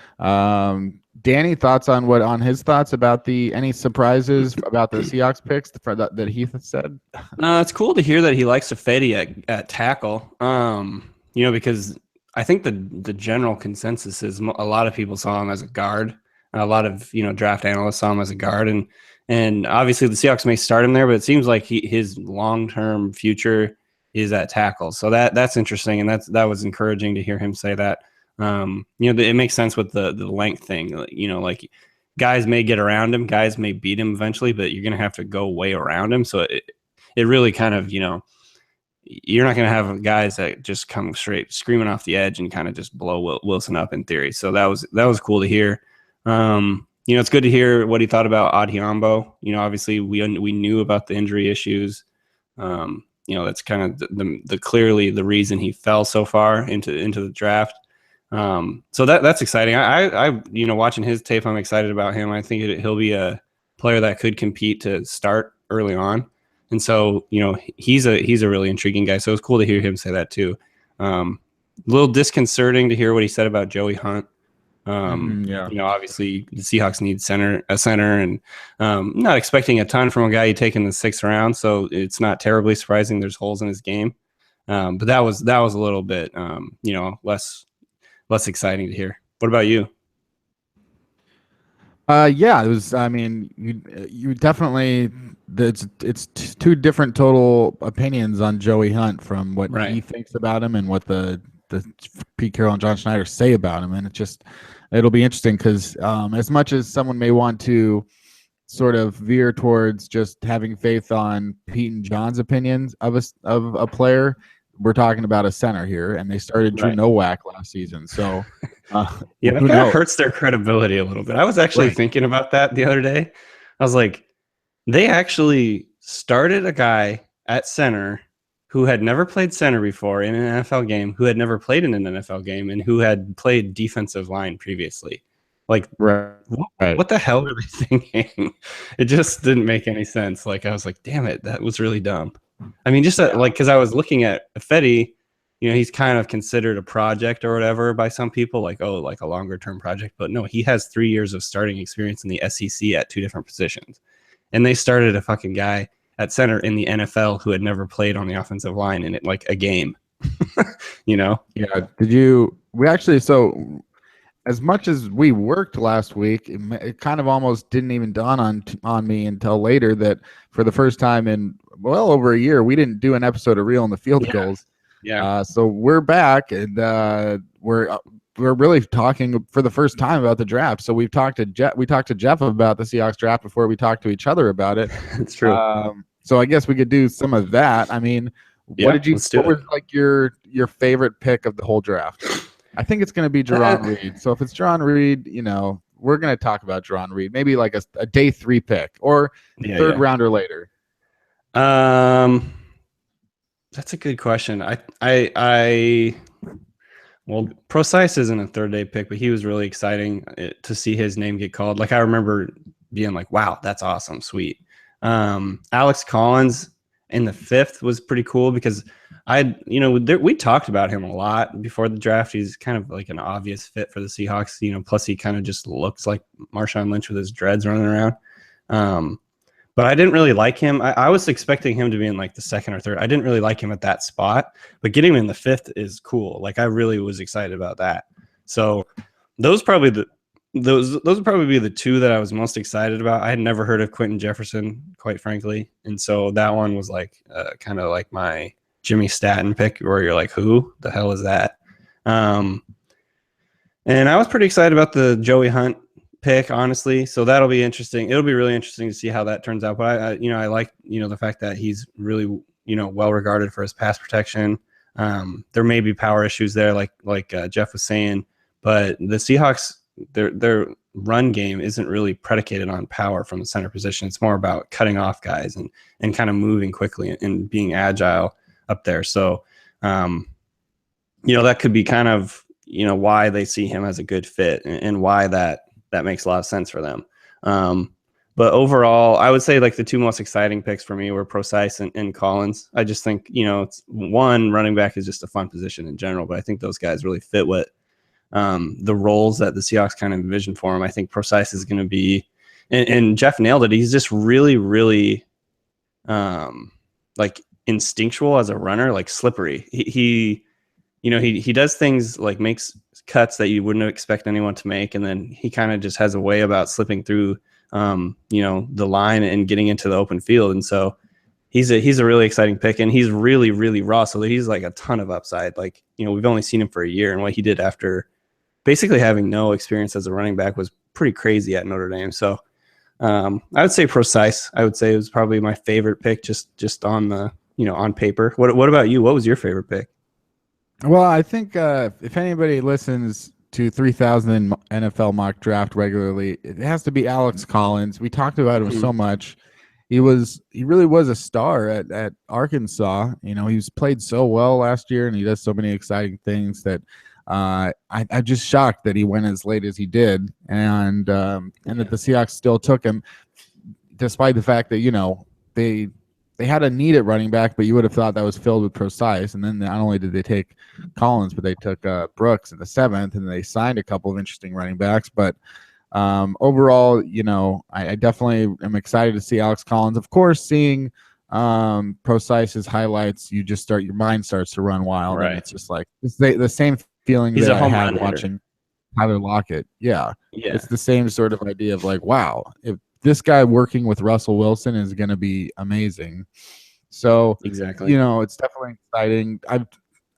Danny, thoughts on his thoughts about any surprises about the Seahawks picks that Heath said? It's cool to hear that he likes Fetty at tackle. Because I think the general consensus is a lot of people saw him as a guard. A lot of draft analysts saw him as a guard, and obviously the Seahawks may start him there, but it seems like his long-term future is at tackle. So that's interesting, and that was encouraging to hear him say that. It makes sense with the length thing. Like guys may get around him, guys may beat him eventually, but you're gonna have to go way around him. So it really kind of you're not gonna have guys that just come straight screaming off the edge and kind of just blow Wilson up in theory. So that was cool to hear. It's good to hear what he thought about Adiambo. Obviously we knew about the injury issues. That's kind of the clearly the reason he fell so far into the draft. So that's exciting. I watching his tape, I'm excited about him. I think he'll be a player that could compete to start early on. And so, he's a really intriguing guy. So it was cool to hear him say that too. A little disconcerting to hear what he said about Joey Hunt. Obviously the Seahawks need a center, and not expecting a ton from a guy you take in the 6th round. So it's not terribly surprising there's holes in his game. But that was a little bit, less exciting to hear. What about you? It was. I mean, you definitely. It's two different total opinions on Joey Hunt from what he thinks about him and what the Pete Carroll and John Schneider say about him, and it'll be interesting because as much as someone may want to sort of veer towards just having faith on Pete and John's opinions of a player, we're talking about a center here, and they started Drew Nowak last season, so that kind of hurts their credibility a little bit. I was actually thinking about that the other day. I was like, they actually started a guy at center who had never played center before in an NFL game, who had never played in an NFL game, and who had played defensive line previously. Like, what the hell were they thinking? It just didn't make any sense. Like, I was like, damn it, that was really dumb. I mean, just because I was looking at Fetty, he's kind of considered a project or whatever by some people, like a longer term project. But no, he has 3 years of starting experience in the SEC at 2 different positions. And they started a fucking guy at center in the NFL who had never played on the offensive line in it, like a game. Yeah. So as much as we worked last week, it kind of almost didn't even dawn on me until later that for the first time in well over a year, we didn't do an episode of Real in the Field Goals. Yeah. So we're back, and we're really talking for the first time about the draft. So we talked to Jeff about the Seahawks draft before we talked to each other about it. It's true. So I guess we could do some of that. I mean, Yeah, what let's do it. was like your favorite pick of the whole draft? I think it's going to be Jaron Reed. So if it's Jaron Reed, we're going to talk about Jaron Reed. Maybe like a day 3 pick or third rounder later. That's a good question. Well, Procise isn't a third day pick, but he was really exciting to see his name get called. Like I remember being like, wow, that's awesome. Sweet. Alex Collins in the 5th was pretty cool because we talked about him a lot before the draft. He's kind of like an obvious fit for the Seahawks, plus he kind of just looks like Marshawn Lynch with his dreads running around. But I didn't really like him. I was expecting him to be in like the 2nd or 3rd. I didn't really like him at that spot, but getting him in the 5th is cool. Like I really was excited about that. So those would probably be the 2 that I was most excited about. I had never heard of Quentin Jefferson, quite frankly, and so that one was like kind of like my Jimmy Staten pick, where you're like, who the hell is that? And I was pretty excited about the Joey Hunt pick, honestly. So that'll be interesting. It'll be really interesting to see how that turns out. But I like the fact that he's really well regarded for his pass protection. There may be power issues there, like Jeff was saying, but the Seahawks, their run game isn't really predicated on power from the center position. It's more about cutting off guys and kind of moving quickly and being agile up there. So that could be kind of why they see him as a good fit and why that makes a lot of sense for them. But overall, I would say like the 2 most exciting picks for me were Procise and Collins. I just think, it's one, running back is just a fun position in general, but I think those guys really fit what the roles that the Seahawks kind of envision for him. I think Procise is going to be, and Jeff nailed it. He's just really, really like instinctual as a runner, like slippery. He does things like makes cuts that you wouldn't expect anyone to make, and then he kind of just has a way about slipping through the line and getting into the open field. And so he's a really exciting pick, and he's really, really raw. So he's like a ton of upside. Like, we've only seen him for a year, and what he did after basically having no experience as a running back was pretty crazy at Notre Dame. So I would say Procise. I would say it was probably my favorite pick just on the, on paper. What about you? What was your favorite pick? Well, I think if anybody listens to 3000 NFL mock draft regularly, it has to be Alex Collins. We talked about him so much. He really was a star at Arkansas. He's played so well last year, and he does so many exciting things that I'm just shocked that he went as late as he did, and that the Seahawks still took him, despite the fact that they had a need at running back, but you would have thought that was filled with Procise. And then not only did they take Collins, but they took Brooks in the 7th, and they signed a couple of interesting running backs. But overall, I definitely am excited to see Alex Collins. Of course, seeing Procise's highlights, your mind starts to run wild. Right. And it's just like the same feeling He's that a home I run had watching Tyler Lockett. Yeah. Yeah. It's the same sort of idea of like, wow, if this guy working with Russell Wilson is going to be amazing. So exactly, it's definitely exciting.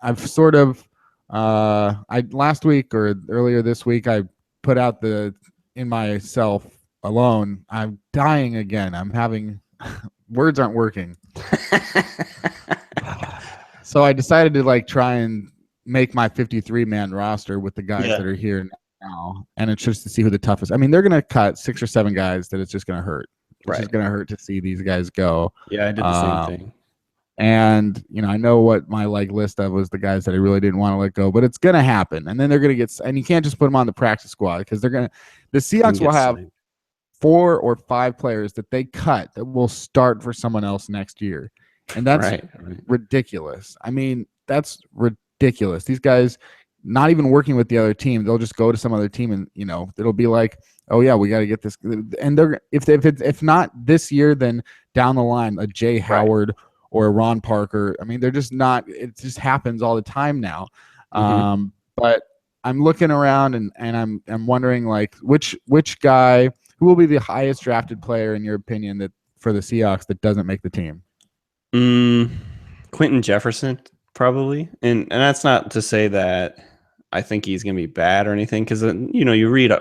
I've sort of last week or earlier this week, I put out in myself alone. I'm dying again. I'm having words aren't working. So I decided to try and make my 53-man roster with the guys that are here now, and it's just to see who the toughest. I mean, they're going to cut 6 or 7 guys that it's just going to hurt. It's just going to hurt to see these guys go. Yeah, I did the same thing. And I know what my list of was the guys that I really didn't want to let go, but it's going to happen. And then they're going to get, and you can't just put them on the practice squad because the Seahawks will have 4 or 5 players that they cut that will start for someone else next year, and that's ridiculous. I mean, that's ridiculous. These guys not even working with the other team, they'll just go to some other team, and it'll be like, oh yeah, we got to get this. And they're if not this year, then down the line, a Jay Howard or a Ron Parker. I mean, they're just not. It just happens all the time now. But I'm looking around and I'm wondering which guy, who will be the highest drafted player in your opinion that for the Seahawks that doesn't make the team? Quentin Jefferson. Probably, and that's not to say that I think he's going to be bad or anything, because you read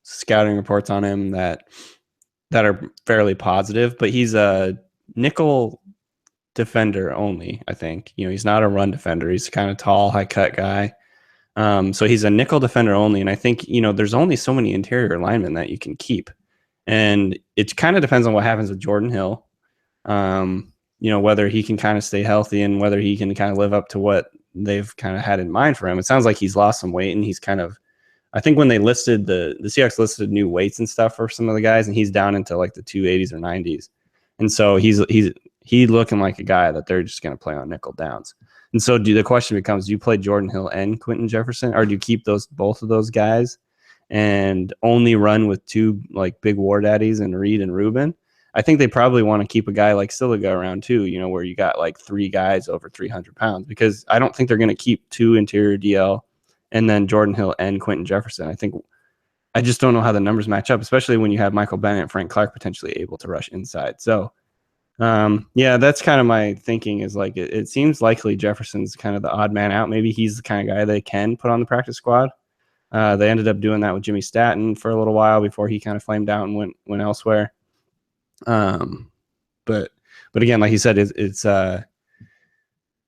scouting reports on him that are fairly positive, but he's a nickel defender only, I think. He's not a run defender. He's kind of tall, high cut guy. So he's a nickel defender only. And I think, there's only so many interior linemen that you can keep. And it kind of depends on what happens with Jordan Hill. Whether he can kind of stay healthy and whether he can kind of live up to what they've kind of had in mind for him. It sounds like he's lost some weight and he's kind of, I think when they listed the Seahawks listed new weights and stuff for some of the guys, and he's down into like the 280s or 90s. And so he's looking like a guy that they're just going to play on nickel downs. And so the question becomes, do you play Jordan Hill and Quentin Jefferson, or do you keep both of those guys and only run with two like big war daddies and Reed and Rubin? I think they probably want to keep a guy like Siliga around too, where you got like three guys over 300 pounds, because I don't think they're going to keep two interior DL and then Jordan Hill and Quentin Jefferson. I just don't know how the numbers match up, especially when you have Michael Bennett and Frank Clark potentially able to rush inside. So, that's kind of my thinking is like, it seems likely Jefferson's kind of the odd man out. Maybe he's the kind of guy they can put on the practice squad. They ended up doing that with Jimmy Staton for a little while before he kind of flamed out and went elsewhere. But again, like you said, it's kind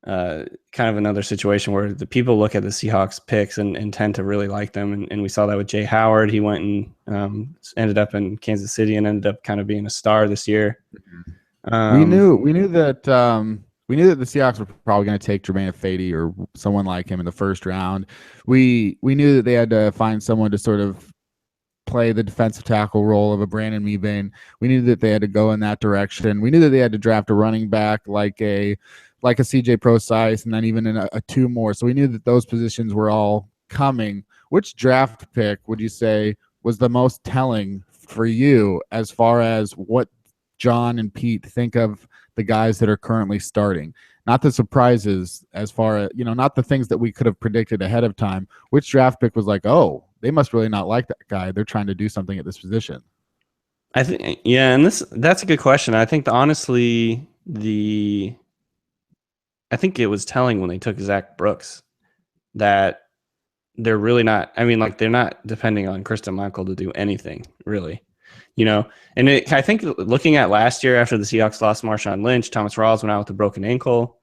of another situation where the people look at the Seahawks picks and tend to really like them. And we saw that with Jay Howard. He went and ended up in Kansas City and ended up kind of being a star this year. We knew that the Seahawks were probably going to take Jermaine Fady or someone like him in the first round. We knew that they had to find someone to sort of play the defensive tackle role of a Brandon Mebane. We knew that they had to go in that direction. We knew that they had to draft a running back like a CJ Procise, and then even in a two more. So we knew that those positions were all coming. Which draft pick would you say was the most telling for you as far as what John and Pete think of the guys that are currently starting? Not the surprises as far as, not the things that we could have predicted ahead of time. Which draft pick was like, oh, they must really not like that guy. They're trying to do something at this position. I think, and that's a good question. I think I think it was telling when they took Zach Brooks that they're really not, they're not depending on Kristen Michael to do anything, really. And I think looking at last year after the Seahawks lost Marshawn Lynch, Thomas Rawls went out with a broken ankle.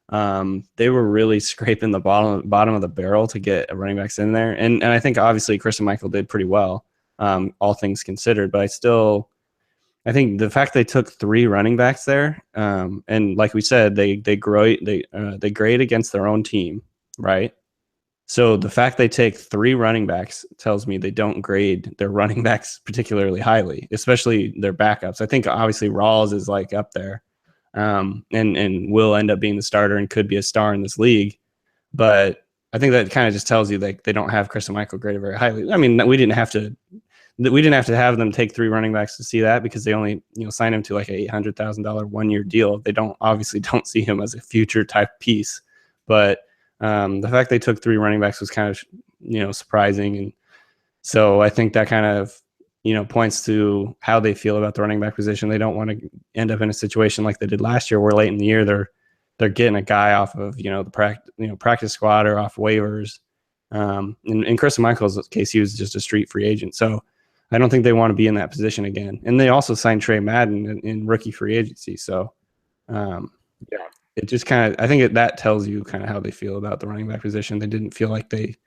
They were really scraping the bottom of the barrel to get running backs in there. And I think obviously Kristen Michael did pretty well, all things considered. But I think the fact they took three running backs there, and like we said, they grade against their own team, right? So the fact they take three running backs tells me they don't grade their running backs particularly highly, especially their backups. I think obviously Rawls is like up there, and will end up being the starter and could be a star in this league. But I think that kind of just tells you like they don't have Kristen Michael graded very highly. We didn't have to have them take three running backs to see that, because they only sign him to like a $800,000 1-year deal. They don't see him as a future type piece, but the fact they took three running backs was kind of surprising. And so I think that kind of points to how they feel about the running back position. They don't want to end up in a situation like they did last year, where late in the year they're getting a guy off of the practice squad or off waivers. In Kristen Michael's case, he was just a street free agent. So I don't think they want to be in that position again. And they also signed Trey Madden in rookie free agency. So it just kind of, I think that tells you kind of how they feel about the running back position. They didn't feel like they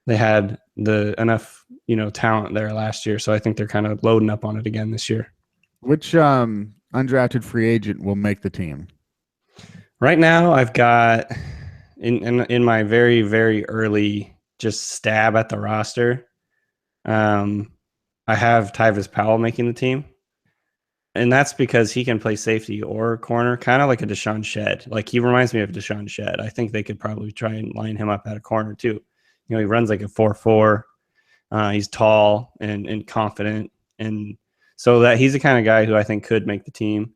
had enough talent there last year. So I think they're kind of loading up on it again this year. Which undrafted free agent will make the team? Right now, I've got in my very, very early just stab at the roster, I have Tyvis Powell making the team. And that's because he can play safety or corner, kind of like a Deshaun Shedd. Like, he reminds me of Deshaun Shedd. I think they could probably try and line him up at a corner too. He runs like a 4.4. He's tall and confident. And so that he's the kind of guy who I think could make the team.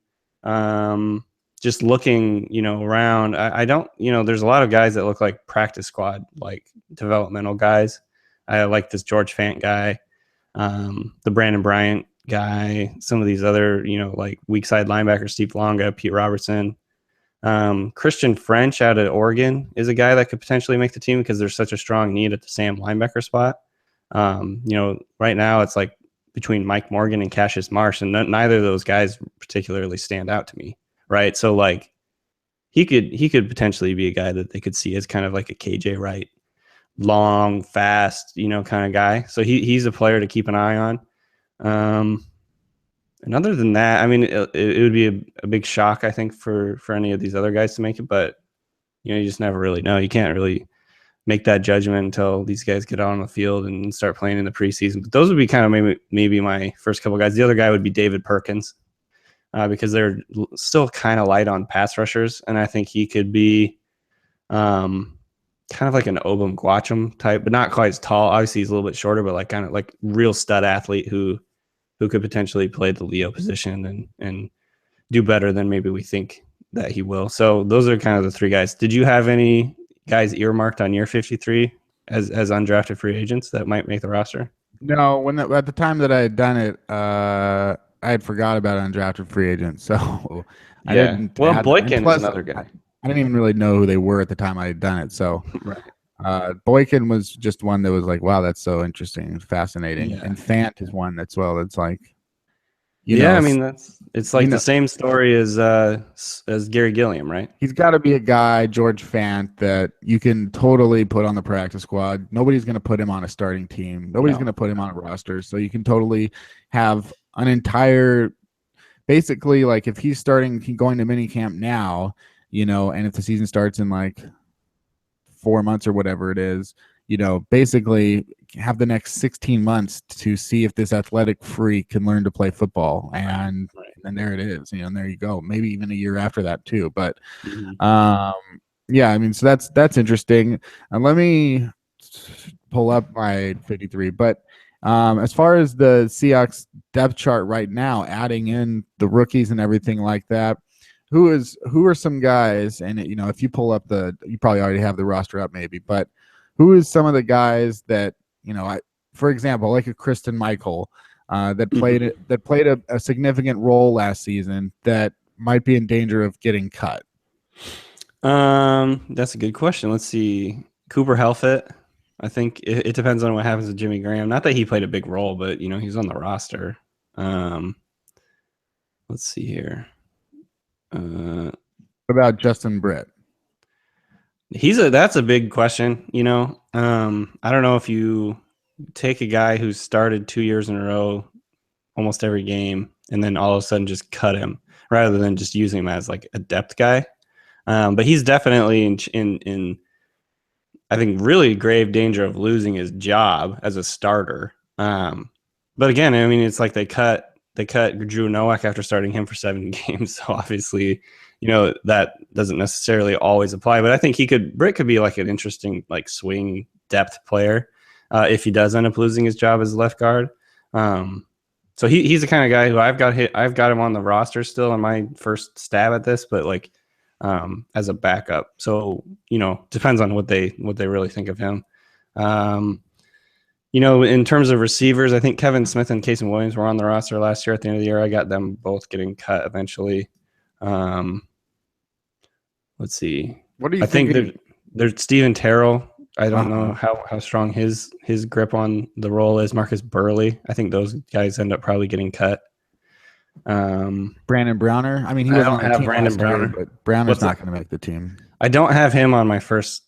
Just looking, around, I don't, there's a lot of guys that look like practice squad, like developmental guys. I like this George Fant guy, the Brandon Bryant guy, some of these other, like weak side linebackers, Steve Longa, Pete Robertson. Christian French out of Oregon is a guy that could potentially make the team because there's such a strong need at the Sam linebacker spot. Right now it's like between Mike Morgan and Cassius Marsh, and neither of those guys particularly stand out to me. right? So like he could potentially be a guy that they could see as kind of like a KJ Wright, long, fast, kind of guy. So he's a player to keep an eye on. And other than that, I mean, it would be a big shock, I think, for any of these other guys to make it. But you just never really know. You can't really make that judgment until these guys get out on the field and start playing in the preseason. But those would be kind of maybe my first couple guys. The other guy would be David Perkins, because they're still kind of light on pass rushers, and I think he could be kind of like an Obum Gwacham type, but not quite as tall. Obviously, he's a little bit shorter, but like kind of like real stud athlete who could potentially play the Leo position and do better than maybe we think that he will. So those are kind of the three guys. Did you have any guys earmarked on your 53 as undrafted free agents that might make the roster? No, at the time that I had done it, I had forgot about undrafted free agents, so I didn't. Well, Boykin is another guy. I didn't even really know who they were at the time I had done it, so right. Boykin was just one that was like, wow, that's so interesting and fascinating. Yeah. And Fant is one that's like, I mean, it's like the same story as Gary Gilliam, right? He's got to be a guy, George Fant, that you can totally put on the practice squad. Nobody's going to put him on a starting team. Nobody's going to put him on a roster. So you can totally have an entire, basically, like if he's going to minicamp now, and if the season starts in like 4 months or whatever it is, basically have the next 16 months to see if this athletic freak can learn to play football. And there it is, and there you go. Maybe even a year after that too. But I mean, so that's interesting. And let me pull up my 53. But as far as the Seahawks depth chart right now, adding in the rookies and everything like that, who are some guys, and if you pull up you probably already have the roster up maybe, but who is some of the guys that, for example, like a Kristen Michael, that played a significant role last season that might be in danger of getting cut? That's a good question. Let's see. Cooper Helfett. I think it depends on what happens with Jimmy Graham. Not that he played a big role, but he's on the roster. Let's see here. What about Justin Britt? That's a big question. I don't know if you take a guy who's started 2 years in a row, almost every game, and then all of a sudden just cut him rather than just using him as like a depth guy. But he's definitely in I think really grave danger of losing his job as a starter. But again, I mean, it's like they cut Drew Nowak after starting him for 7 games. So obviously, that doesn't necessarily always apply, but I think Britt could be like an interesting, like swing depth player if he does end up losing his job as left guard. So he's the kind of guy who I've got him on the roster still in my first stab at this, but like as a backup. So, depends on what they really think of him. In terms of receivers, I think Kevin Smith and Casey Williams were on the roster last year. At the end of the year, I got them both getting cut eventually. Let's see. What do you think? There's Steven Terrell. I don't know how strong his grip on the role is. Marcus Burley. I think those guys end up probably getting cut. Brandon Browner. I mean, he wasn't on the team Brandon Browner, but Browner's not going to make the team. I don't have him on my first.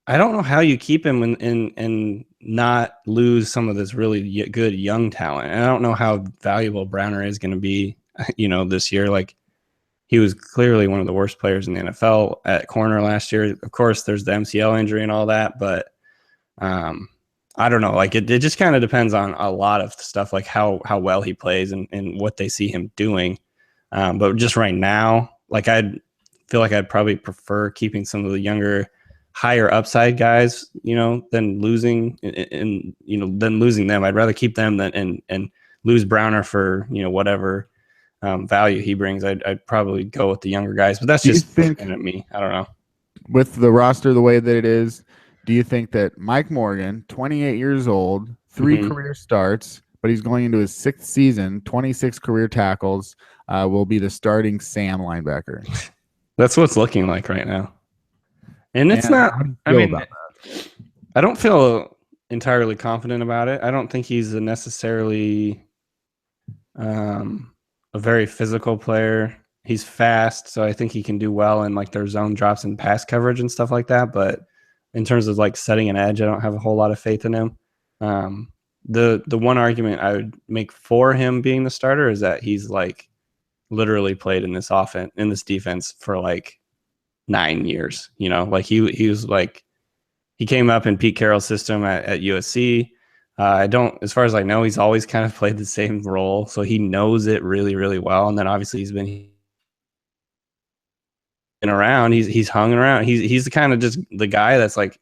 I don't know how you keep him and not lose some of this really good young talent. And I don't know how valuable Browner is going to be, this year. Like, he was clearly one of the worst players in the NFL at corner last year. Of course, there's the MCL injury and all that, but I don't know. Like, it just kind of depends on a lot of stuff, like how well he plays and what they see him doing. But just right now, like, I'd feel like I'd probably prefer keeping some of the younger, higher upside guys, than losing them. I'd rather keep them and lose Browner for, whatever value he brings. I'd probably go with the younger guys, but that's just looking at me. I don't know. With the roster the way that it is, do you think that Mike Morgan, 28 years old, 3 career starts, but he's going into his 6th season, 26 career tackles, will be the starting Sam linebacker? That's what's looking like right now. And it's not, I mean, I don't feel entirely confident about it. I don't think he's necessarily a very physical player. He's fast, so I think he can do well in like their zone drops and pass coverage and stuff like that. But in terms of like setting an edge, I don't have a whole lot of faith in him. The one argument I would make for him being the starter is that he's like literally played in this defense for like 9 years. Like he was like he came up in Pete Carroll's system at USC. As far as I know, he's always kind of played the same role, so he knows it really, really well. And then obviously he's been around. He's hung around. He's the kind of just the guy that's like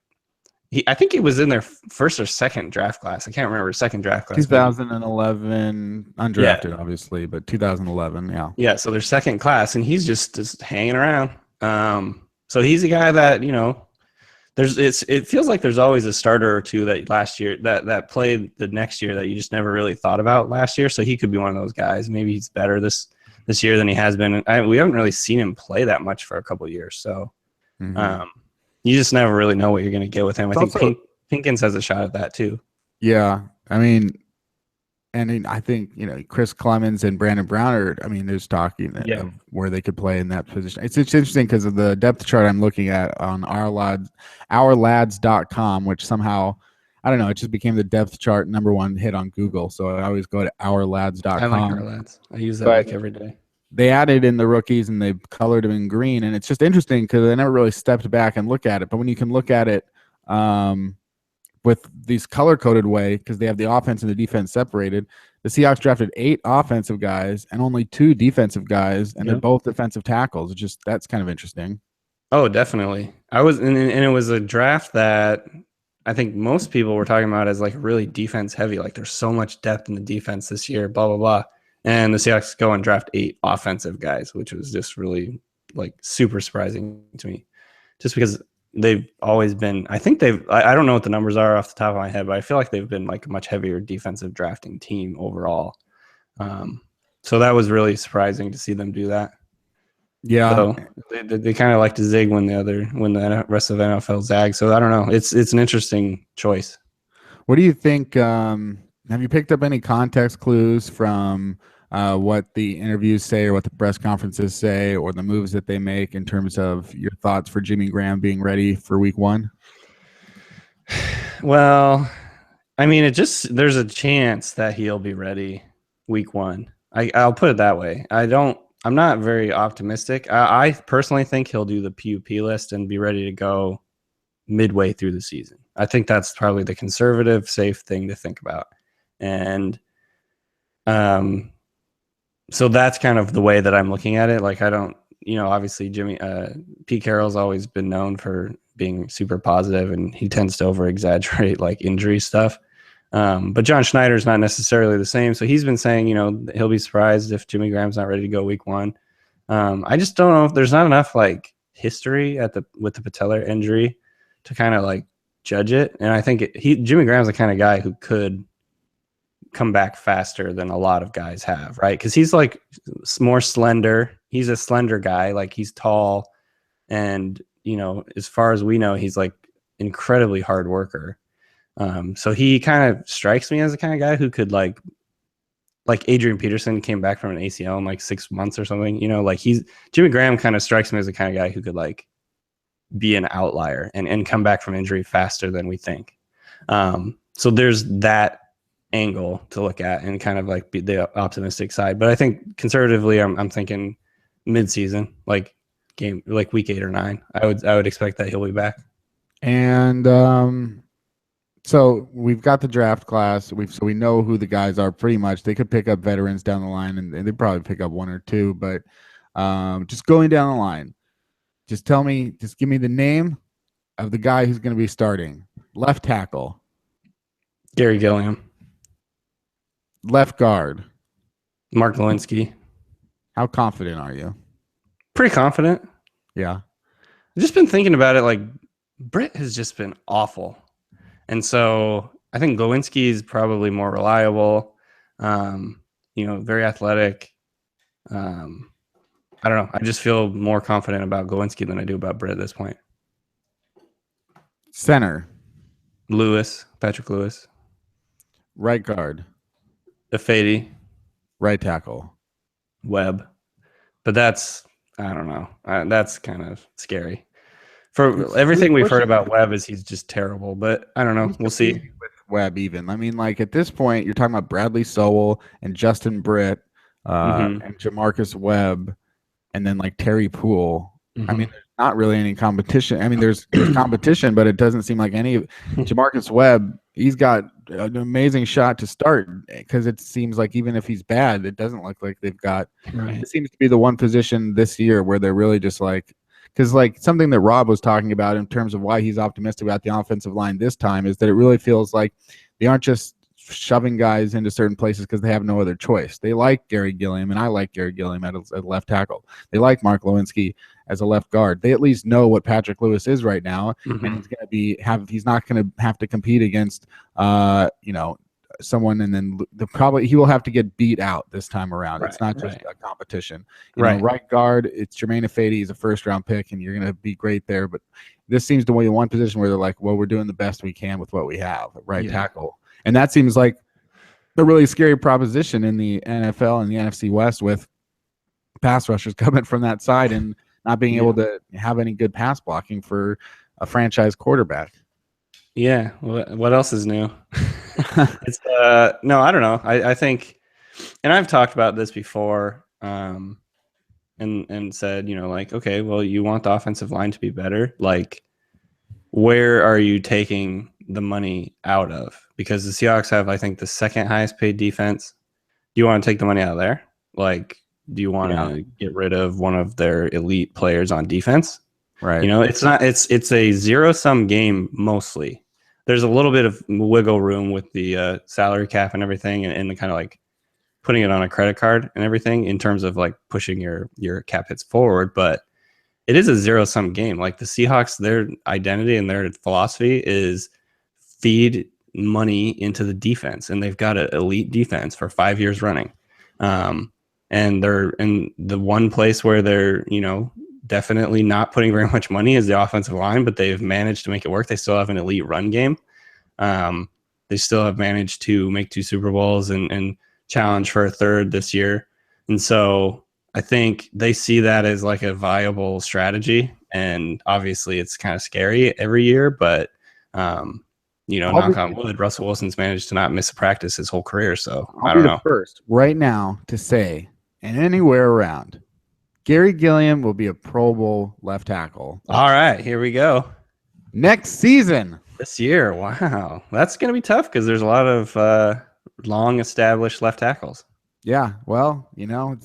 I think he was in their first or second draft class. I can't remember, second draft class. 2011, undrafted, Yeah. Obviously, but 2011, yeah. Yeah, so their second class, and he's just hanging around. So he's a guy that it feels like there's always a starter or two that last year that played the next year that you just never really thought about last year. So he could be one of those guys. Maybe he's better this year than he has been. We haven't really seen him play that much for a couple of years. So you just never really know what you're going to get with him. I think Pinkins has a shot at that too. Yeah, I mean, and I think Chris Clemens and Brandon Brown there's talking of where they could play in that position. It's interesting because of the depth chart I'm looking at on ourlads.com, which somehow I don't know, it just became the depth chart #1 hit on Google. So I always go to ourlads.com. I like Our Lads. I use that like every day. They added in the rookies and they colored them in green, and it's just interesting because they never really stepped back and look at it. But when you can look at it with these color-coded way, because they have the offense and the defense separated, the Seahawks drafted 8 offensive guys and only 2 defensive guys, and they're both defensive tackles. That's kind of interesting. Oh, definitely. And it was a draft that I think most people were talking about as like really defense heavy. Like there's so much depth in the defense this year, blah, blah, blah. And the Seahawks go and draft 8 offensive guys, which was just really like super surprising to me. Just because they've always been, I don't know what the numbers are off the top of my head, but I feel like they've been like a much heavier defensive drafting team overall. So that was really surprising to see them do that. Yeah. So they kind of like to zig when the rest of the NFL zags. So I don't know. It's an interesting choice. What do you think? Have you picked up any context clues from what the interviews say or what the press conferences say or the moves that they make in terms of your thoughts for Jimmy Graham being ready for week 1? Well, I mean, there's a chance that he'll be ready week 1. I'll put it that way. I'm not very optimistic. I personally think he'll do the PUP list and be ready to go midway through the season. I think that's probably the conservative, safe thing to think about. And so that's kind of the way that I'm looking at it. Like I don't, obviously Pete Carroll's always been known for being super positive, and he tends to over exaggerate like injury stuff. But John Schneider's not necessarily the same. So he's been saying, he'll be surprised if Jimmy Graham's not ready to go week 1. I just don't know if there's not enough like history with the patellar injury to kind of like judge it. And I think Jimmy Graham's the kind of guy who could come back faster than a lot of guys have, right? Because he's like more slender. He's a slender guy. Like he's tall, and as far as we know, he's like incredibly hard worker. So he kind of strikes me as the kind of guy who could like Adrian Peterson came back from an ACL in like 6 months or something. Jimmy Graham kind of strikes me as the kind of guy who could like be an outlier and come back from injury faster than we think. So there's that angle to look at and kind of like be the optimistic side. But I think conservatively, I'm thinking mid-season, like week 8 or 9. I would expect that he'll be back. And so we've got the draft class. So we know who the guys are pretty much. They could pick up veterans down the line, and they'd probably pick up 1 or 2. But just going down the line, just give me the name of the guy who's going to be starting. Left tackle, Gary Gilliam. Left guard, Mark Lewinsky. How confident are you? Pretty confident. Yeah. I've just been thinking about it. Like Britt has just been awful. And so I think Lewinsky is probably more reliable, very athletic. I don't know. I just feel more confident about Lewinsky than I do about Britt at this point. Center. Patrick Lewis. Right guard. Ifedi. Right tackle. Webb. But I don't know. That's kind of scary. For everything we've heard about Webb is he's just terrible, but I don't know. We'll see. With Webb, even. I mean, like at this point, you're talking about Bradley Sowell and Justin Britt and Jamarcus Webb, and then like Terry Poole. I mean, there's not really any competition. I mean, there's competition, but it doesn't seem like any. Jamarcus Webb, he's got an amazing shot to start because it seems like even if he's bad, it doesn't look like they've got. Right. It seems to be the one position this year where they're really just like. Because like something that Rob was talking about in terms of why he's optimistic about the offensive line this time is that it really feels like they aren't just shoving guys into certain places because they have no other choice. They like Gary Gilliam, and I like Gary Gilliam at left tackle. They like Mark Lewinsky as a left guard. They at least know what Patrick Lewis is right now, and he's going to he's not going to have to compete against someone, and then he will have to get beat out this time around. It's not just a competition. You know, right guard, it's Jermaine Ifedi. He's a first-round pick, and you're going to be great there. But this seems to be the one position where they're like, well, we're doing the best we can with what we have at right tackle. And that seems like a really scary proposition in the NFL and the NFC West with pass rushers coming from that side and not being able to have any good pass blocking for a franchise quarterback. Yeah. What else is new? It's no, I don't know. I think, and I've talked about this before, and said, like, okay, well, you want the offensive line to be better. Like, where are you taking the money out of? Because the Seahawks have, I think, the second highest paid defense. Do you want to take the money out of there? Like, do you want to get rid of one of their elite players on defense? Right. It's a zero-sum game mostly. There's a little bit of wiggle room with the salary cap and everything, and the kind of like putting it on a credit card and everything in terms of like pushing your cap hits forward. But it is a zero-sum game. Like the Seahawks, their identity and their philosophy is feed money into the defense, and they've got an elite defense for 5 years running. And they're in the one place where they're, definitely not putting very much money is the offensive line, but they've managed to make it work. They still have an elite run game. They still have managed to make 2 Super Bowls and challenge for a third this year. And so I think they see that as like a viable strategy. And obviously it's kind of scary every year, but knock on wood, Russell Wilson's managed to not miss a practice his whole career. So I don't know. First right now to say, and anywhere around, Gary Gilliam will be a Pro Bowl left tackle. All right, here we go. Next season. This year. Wow. That's going to be tough because there's a lot of long established left tackles. Yeah. Well,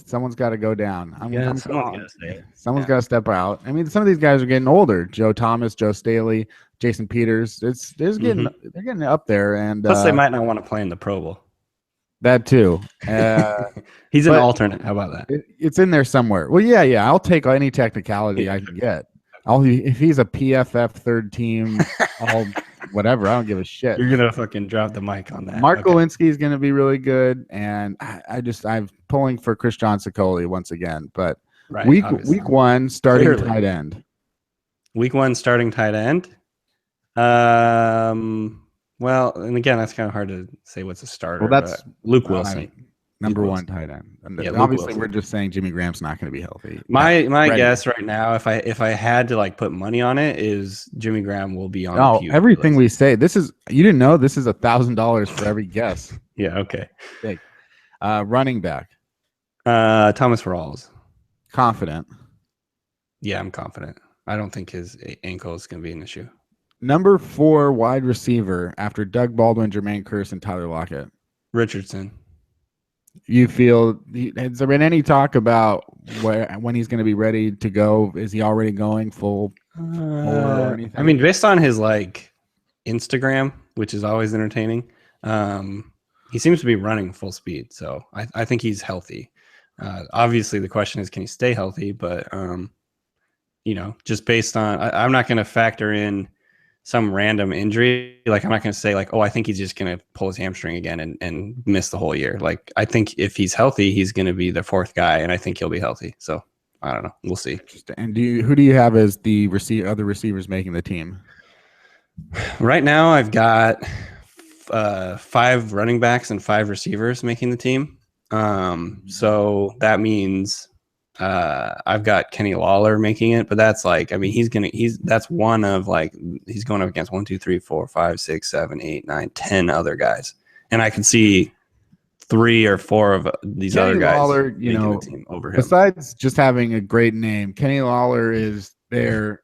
someone's got to go down. Someone's got to step out. I mean, some of these guys are getting older. Joe Thomas, Joe Staley, Jason Peters. They're getting up there. And plus they might not want to play in the Pro Bowl. That too. He's an alternate. How about that? It's in there somewhere. Well, yeah. I'll take any technicality I can get. If he's a PFF third team, whatever. I don't give a shit. You're gonna fucking drop the mic on that. Mark Lewinsky is gonna be really good, and I'm pulling for Christian Sicoli once again. But week one starting tight end. Week one starting tight end. Well, and again, that's kind of hard to say what's a starter. Well, that's Luke Wilson, number one tight end. Obviously, we're just saying Jimmy Graham's not going to be healthy. My guess right now, if I had to like put money on it, is Jimmy Graham will be on. Oh, everything we say. You didn't know this is $1,000 for every guess. Yeah. Okay. Big. Running back. Thomas Rawls. Confident. Yeah, I'm confident. I don't think his ankle is going to be an issue. Number 4 wide receiver after Doug Baldwin, Jermaine Kearse, and Tyler Lockett. Richardson. You feel has there been any talk about when he's going to be ready to go? Is he already going full or anything? I mean, based on his like Instagram, which is always entertaining, he seems to be running full speed. So I think he's healthy. Obviously, the question is, can he stay healthy? But just based on, I'm not going to factor in some random injury. Like, I'm not going to say like, oh, I think he's just going to pull his hamstring again and miss the whole year. Like, I think if he's healthy, he's going to be the 4th guy, and I think he'll be healthy. So I don't know. We'll see. And who do you have as the other receivers making the team? Right now, I've got 5 running backs and 5 receivers making the team. So that means I've got Kenny Lawler making it, but that's like, I mean, that's one of like, he's going up against 1, 2, 3, 4, 5, 6, 7, 8, 9, 10 other guys. And I can see 3 or 4 of these Kenny other guys Lawler, making the team over him. Besides just having a great name, Kenny Lawler is there.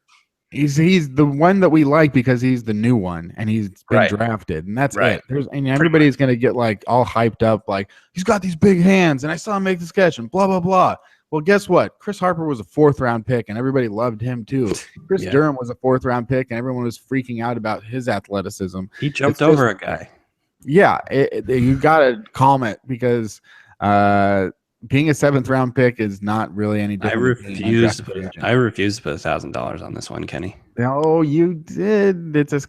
He's the one that we like because he's the new one and he's been drafted, and that's it. Everybody's gonna get like all hyped up, like he's got these big hands, and I saw him make this catch, and blah blah blah. Well, guess what? Chris Harper was a 4th-round pick, and everybody loved him too. Chris Durham was a 4th-round pick, and everyone was freaking out about his athleticism. He jumped over a guy. Yeah, you gotta calm it because being a 7th-round pick is not really any different. I refuse to put $1,000 on this one, Kenny. Oh, you did. It's a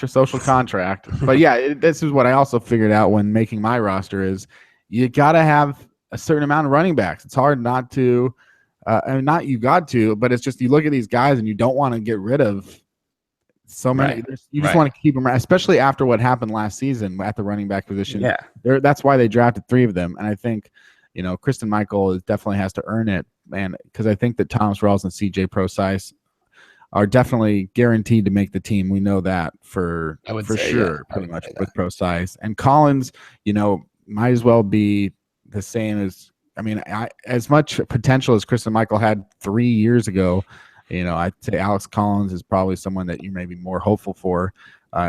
social contract. But yeah, this is what I also figured out when making my roster is you got to have a certain amount of running backs. It's hard not to, not you got to, but it's just you look at these guys and you don't want to get rid of so many. You just want to keep them, especially after what happened last season at the running back position. Yeah, that's why they drafted 3 of them, and I think. Kristen Michael definitely has to earn it, and because I think that Thomas Rawls and CJ Procise are definitely guaranteed to make the team. We know that for sure, pretty much with Procise. And Collins, might as well be the same as. I mean, as much potential as Kristen Michael had 3 years ago. I'd say Alex Collins is probably someone that you may be more hopeful for.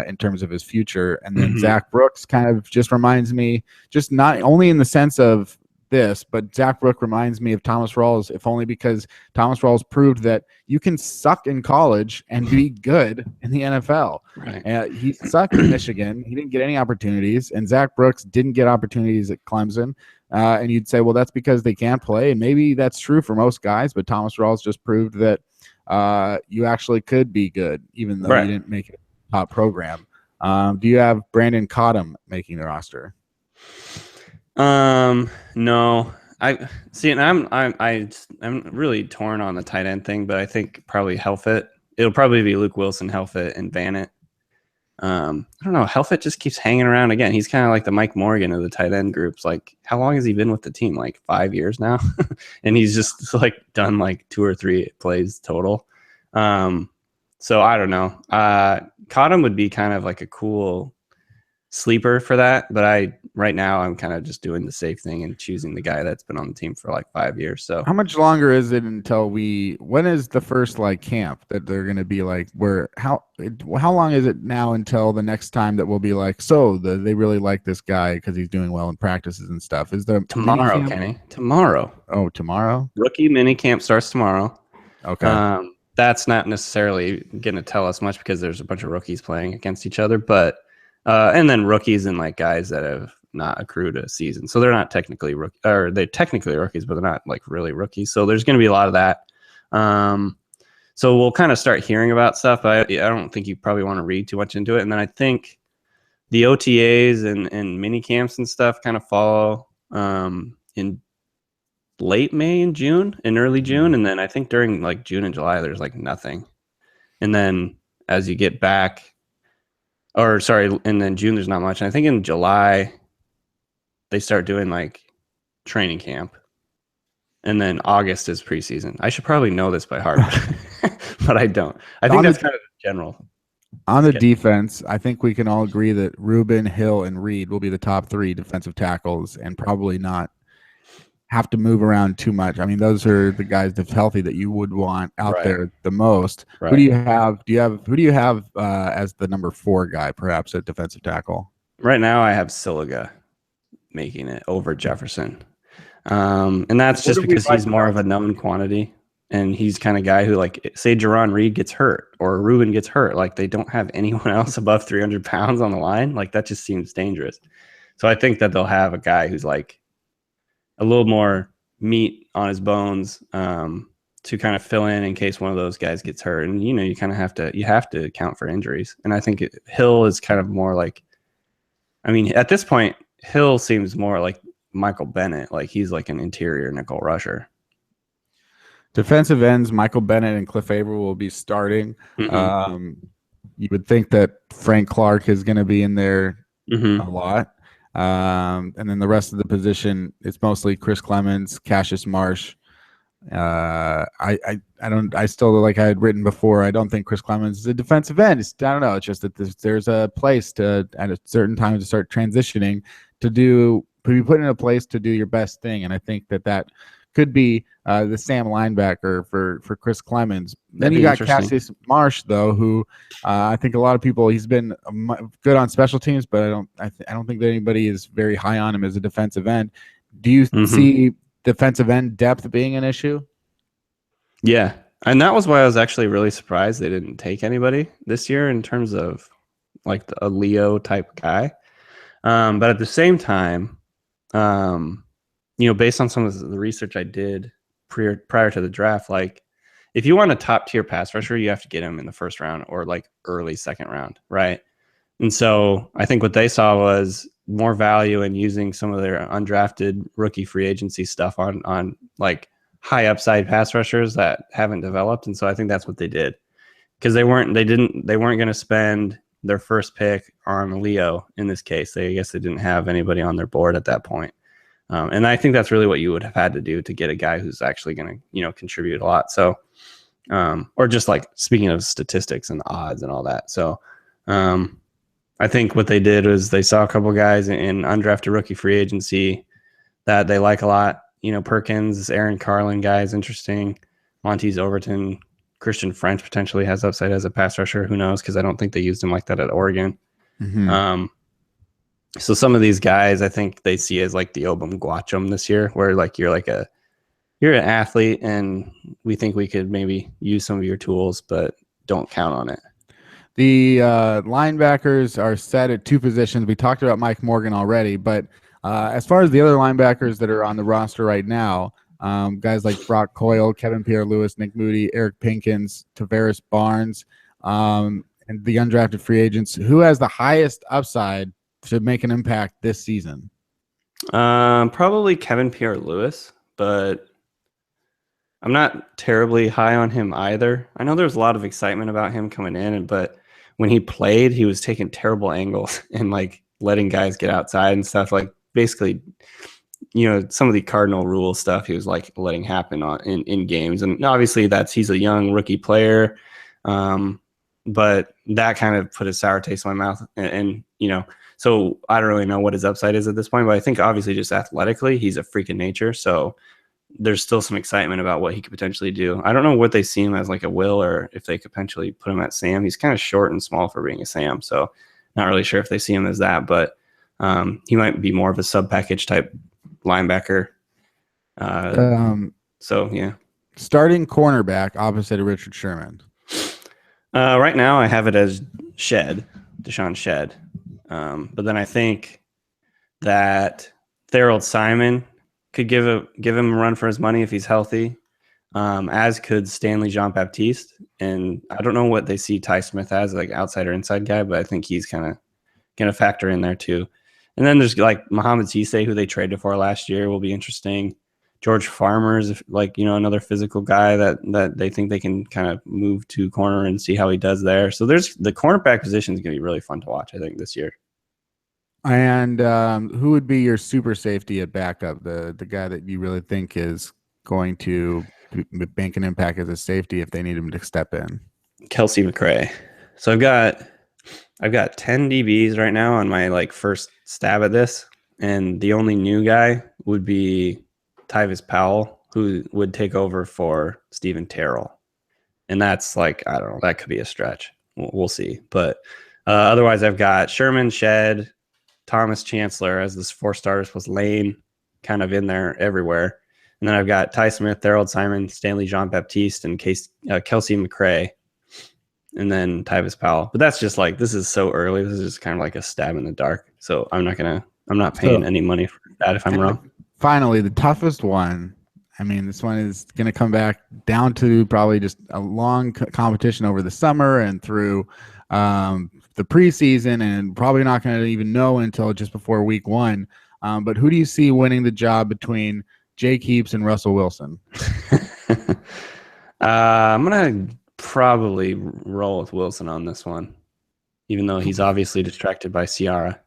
In terms of his future, and then Zach Brooks kind of just reminds me, just not only in the sense of this, but Zach Brooks reminds me of Thomas Rawls, if only because Thomas Rawls proved that you can suck in college and be good in the NFL. Right. He sucked in Michigan. He didn't get any opportunities, and Zach Brooks didn't get opportunities at Clemson. And you'd say, well, that's because they can't play, and maybe that's true for most guys, but Thomas Rawls just proved that you actually could be good, even though you didn't make it a top program. Do you have Brandon Cottom making the roster? No, I see, and I'm really torn on the tight end thing, but I think probably Helfet. It'll probably be Luke Wilson, Helfet, and Bannett. I don't know. Helfet just keeps hanging around again. He's kind of like the Mike Morgan of the tight end groups. Like, how long has he been with the team? Like 5 years now, and he's just like done like 2 or 3 plays total. So I don't know. Cottom would be kind of like a cool sleeper for that, but right now I'm kind of just doing the safe thing and choosing the guy that's been on the team for like 5 years. So how much longer is it until when is the first like camp that they're going to be like, how long is it now until the next time that we'll be like, they really like this guy because he's doing well in practices and stuff? Is there tomorrow, Kenny? Tomorrow. Oh, tomorrow? Rookie mini camp starts tomorrow. Okay. That's not necessarily going to tell us much because there's a bunch of rookies playing against each other, but and then rookies and like guys that have not accrued a season, so they're not technically they're technically rookies, but they're not like really rookies. So there's going to be a lot of that. So we'll kind of start hearing about stuff, but I don't think you probably want to read too much into it. And then I think the OTAs and mini camps and stuff kind of follow in late May and June and early June, and then I think during like June and July there's like nothing, and then as you get back. And then June there's not much. And I think in July they start doing like training camp. And then August is preseason. I should probably know this by heart, but I don't. I think that's kind of general. On the defense, I think we can all agree that Rubin, Hill, and Reed will be the top 3 defensive tackles and probably not have to move around too much. I mean, those are the guys that's healthy that you would want out there the most. Right. Who do you have as the number 4 guy, perhaps at defensive tackle? Right now, I have Siliga making it over Jefferson, and that's just because he's more of a known quantity, and he's kind of guy who, like, say Jerron Reed gets hurt or Rubin gets hurt, like they don't have anyone else above 300 pounds on the line. Like that just seems dangerous. So I think that they'll have a guy who's like a little more meat on his bones to kind of fill in case one of those guys gets hurt. And, you kind of have to account for injuries. And I think Hill is kind of more like, I mean, at this point, Hill seems more like Michael Bennett. Like he's like an interior nickel rusher. Defensive ends, Michael Bennett and Cliff Averill will be starting. Mm-hmm. You would think that Frank Clark is going to be in there a lot. And then the rest of the position, it's mostly Chris Clemens, Cassius Marsh, I still, like I had written before, I don't think Chris Clemens is a defensive end. I don't know. It's just that there's a place to, at a certain time, to start transitioning to be put in a place to do your best thing. And I think that could be the Sam linebacker for Chris Clemens. Then you got Cassius Marsh, though, who I think a lot of people, he's been good on special teams, but I don't think that anybody is very high on him as a defensive end. Do you see defensive end depth being an issue? Yeah, and that was why I was actually really surprised they didn't take anybody this year in terms of like a Leo type guy. But at the same time, based on some of the research I did prior to the draft, like if you want a top tier pass rusher, you have to get him in the first round or like early second round, right? And so I think what they saw was more value in using some of their undrafted rookie free agency stuff on like high upside pass rushers that haven't developed. And so I think that's what they did, because they weren't going to spend their first pick on Leo in this case. I guess they didn't have anybody on their board at that point. And I think that's really what you would have had to do to get a guy who's actually going to, contribute a lot. So, or just like speaking of statistics and odds and all that. So, I think what they did was they saw a couple guys in undrafted rookie free agency that they like a lot. Perkins, Aaron Carlin guy is interesting. Montez Overton, Christian French potentially has upside as a pass rusher. Who knows? Because I don't think they used him like that at Oregon. Mm-hmm. So some of these guys I think they see as like the Obum Guachum this year, where like you're an athlete and we think we could maybe use some of your tools, but don't count on it. The linebackers are set at two positions. We talked about Mike Morgan already, but as far as the other linebackers that are on the roster right now, guys like Brock Coyle, Kevin Pierre-Louis, Nick Moody, Eric Pinkins, Tavares Barnes, and the undrafted free agents, who has the highest upside to make an impact this season? Probably Kevin Pierre-Louis, but I'm not terribly high on him either. I know there's a lot of excitement about him coming in, but when he played, he was taking terrible angles and like letting guys get outside and stuff. Like basically, some of the cardinal rule stuff he was like letting happen in games. And obviously he's a young rookie player. But that kind of put a sour taste in my mouth. And so I don't really know what his upside is at this point, but I think obviously just athletically, he's a freak of nature. So there's still some excitement about what he could potentially do. I don't know what they see him as, like a Will, or if they could potentially put him at Sam. He's kind of short and small for being a Sam, so not really sure if they see him as that, but he might be more of a sub-package type linebacker. So, yeah. Starting cornerback opposite of Richard Sherman. Right now I have it as Deshaun Shedd. But then I think that Thorold Simon could give him a run for his money if he's healthy, as could Stanley Jean-Baptiste. And I don't know what they see Ty Smith as, like outside or inside guy, but I think he's kind of going to factor in there too. And then there's like Muhammad Cisse, who they traded for last year, will be interesting. George Farmer's like, another physical guy that they think they can kind of move to corner and see how he does there. So there's the cornerback position is going to be really fun to watch, I think, this year. And who would be your super safety at backup, the guy that you really think is going to make an impact as a safety if they need him to step in? Kelsey McRae. So I've got 10 DBs right now on my like first stab at this, and the only new guy would be Tyvis Powell, who would take over for Stephen Terrell. And that's like, I don't know, that could be a stretch. We'll see. But otherwise, I've got Sherman, Shedd, Thomas Chancellor as this 4 stars plus Lane kind of in there everywhere. And then I've got Ty Smith, Thorold Simon, Stanley Jean-Baptiste, and Kelsey McRae, and then Tyvis Powell. But that's just like, this is so early. This is just kind of like a stab in the dark. So I'm not paying any money for that if I'm wrong. Finally, the toughest one. I mean, this one is going to come back down to probably just a long competition over the summer and through the preseason, and probably not going to even know until just before week 1. But who do you see winning the job between Jake Heaps and Russell Wilson? I'm going to probably roll with Wilson on this one, even though he's obviously distracted by Ciara.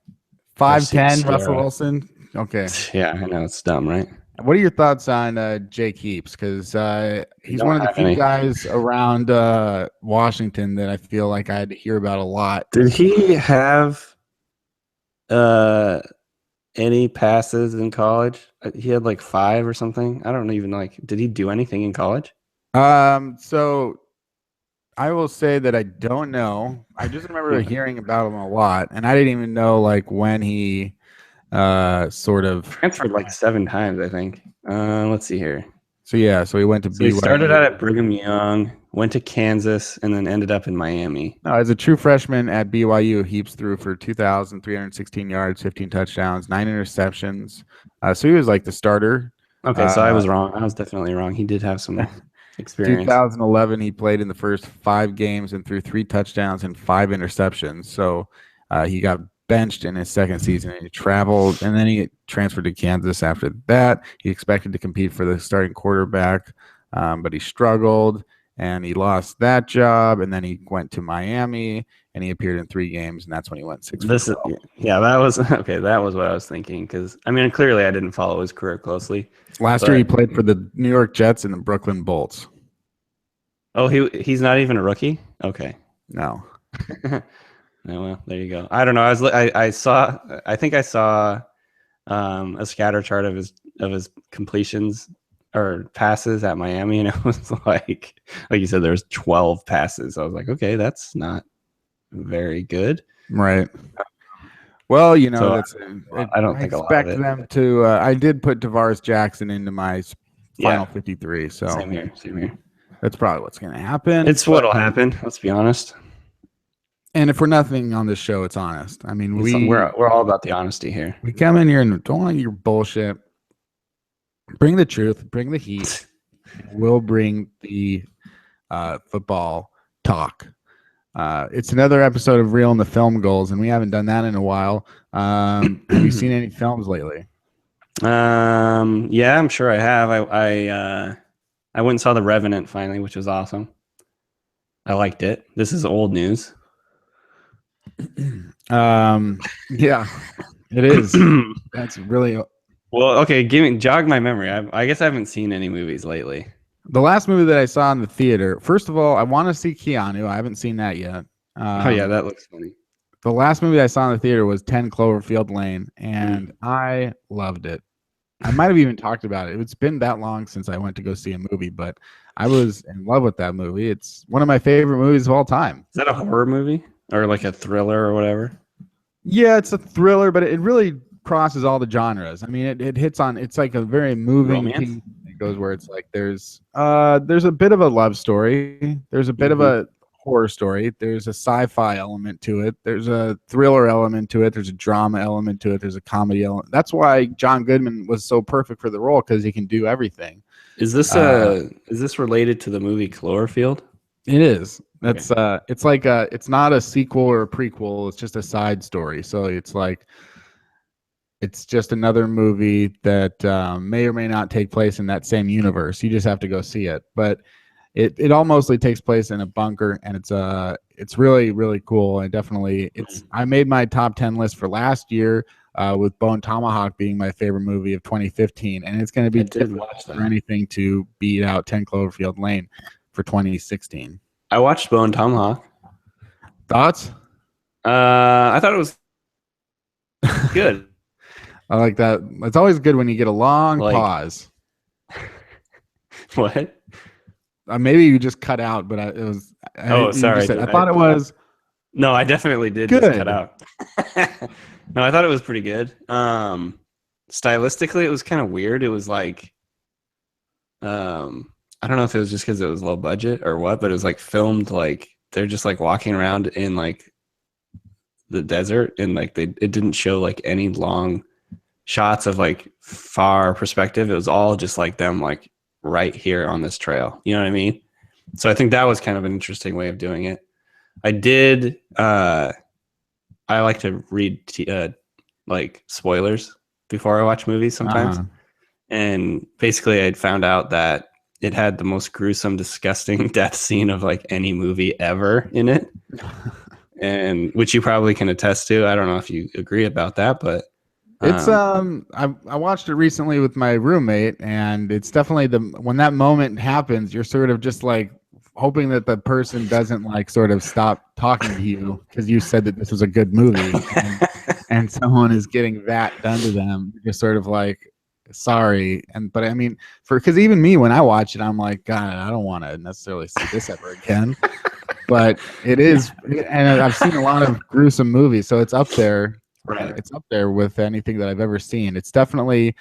5'10", Russell Wilson? Okay. Yeah, I know. It's dumb, right? What are your thoughts on Jake Heaps? Because he's Don't one of the have few any. guys around Washington that I feel like I had to hear about a lot. Did he have any passes in college? He had like 5 or something. I don't even like. Did he do anything in college? So I will say that I don't know. I just remember hearing about him a lot, and I didn't even know like when he sort of. Transferred like 7 times, I think. Let's see here. So yeah, so he went to So he started out BYU. at Brigham Young, went to Kansas, and then ended up in Miami. No, as a true freshman at BYU, Heaps threw for 2,316 yards, 15 touchdowns, 9 interceptions. So he was like the starter. Okay, so I was wrong. I was definitely wrong. He did have some experience. 2011, he played in the first 5 games and threw 3 touchdowns and 5 interceptions. So he got benched in his second season, and he traveled, and then he transferred to Kansas after that. He expected to compete for the starting quarterback, but he struggled, and he lost that job, and then he went to Miami, and he appeared in 3 games, and that's when he went 6 for 12. Yeah, that was okay. That was what I was thinking because I mean, clearly I didn't follow his career closely. Last year, he played for the New York Jets and the Brooklyn Bolts. Oh, he's not even a rookie. Okay. No. No, well, there you go. I don't know. I think I saw a scatter chart of his completions or passes at Miami, and it was like you said, there's 12 passes. I was like, okay, that's not very good. Right. Well, you know, I don't think expect them to. I did put Tavares Jackson into my final 53. So same here. That's probably what's going to happen. It's what'll happen. Let's be honest. And if we're nothing on this show, it's honest. I mean, we're all about the honesty here. We come in here and don't want your bullshit. Bring the truth. Bring the heat. We'll bring the football talk. It's another episode of Real in the Film Goals, and we haven't done that in a while. Have you seen any films lately? Yeah, I'm sure I have. I went and saw The Revenant finally, which was awesome. I liked it. This is old news. Yeah, it is. That's really well. Okay, jog my memory. I guess I haven't seen any movies lately. The last movie that I saw in the theater. First of all, I want to see Keanu. I haven't seen that yet. Oh yeah, that looks funny. The last movie I saw in the theater was 10 Cloverfield Lane, and I loved it. I might have even talked about it. It's been that long since I went to go see a movie, but I was in love with that movie. It's one of my favorite movies of all time. Is that a horror movie or like a thriller or whatever? Yeah, it's a thriller, but it really crosses all the genres. I mean, it hits on. It's like a very moving thing. It goes where it's like there's a bit of a love story. There's a bit of a horror story. There's a sci-fi element to it. There's a thriller element to it. There's a drama element to it. There's a comedy element. That's why John Goodman was so perfect for the role, because he can do everything. Is this related to the movie Cloverfield? It is. That's it's like it's not a sequel or a prequel. It's just a side story. So it's like it's just another movie that may or may not take place in that same universe. You just have to go see it. But it all mostly takes place in a bunker, and it's really, really cool. And definitely I made my top 10 list for last year with Bone Tomahawk being my favorite movie of 2015, and it's going to be difficult for anything to beat out 10 Cloverfield Lane for 2016. I watched Bone Tomahawk. Thoughts? I thought it was good. I like that. It's always good when you get a long pause. What? Maybe you just cut out, but it was. Sorry. I thought it was. No, I definitely did just cut out. No, I thought it was pretty good. Stylistically, it was kind of weird. It was like, I don't know if it was just because it was low budget or what, but it was like filmed like they're just like walking around in like the desert, and like it didn't show like any long shots of like far perspective. It was all just like them like right here on this trail. You know what I mean? So I think that was kind of an interesting way of doing it. I did. I like to read like spoilers before I watch movies sometimes. And basically I'd found out that it had the most gruesome, disgusting death scene of like any movie ever in it. And which you probably can attest to. I don't know if you agree about that, but It's I watched it recently with my roommate, and it's definitely when that moment happens, you're sort of just like hoping that the person doesn't like sort of stop talking to you because you said that this was a good movie, and someone is getting that done to them. You're just sort of like sorry, but I mean, because even me when I watch it, I'm like, God, I don't want to necessarily see this ever again. But it is, and I've seen a lot of gruesome movies, so it's up there. Right. It's up there with anything that I've ever seen. It's definitely,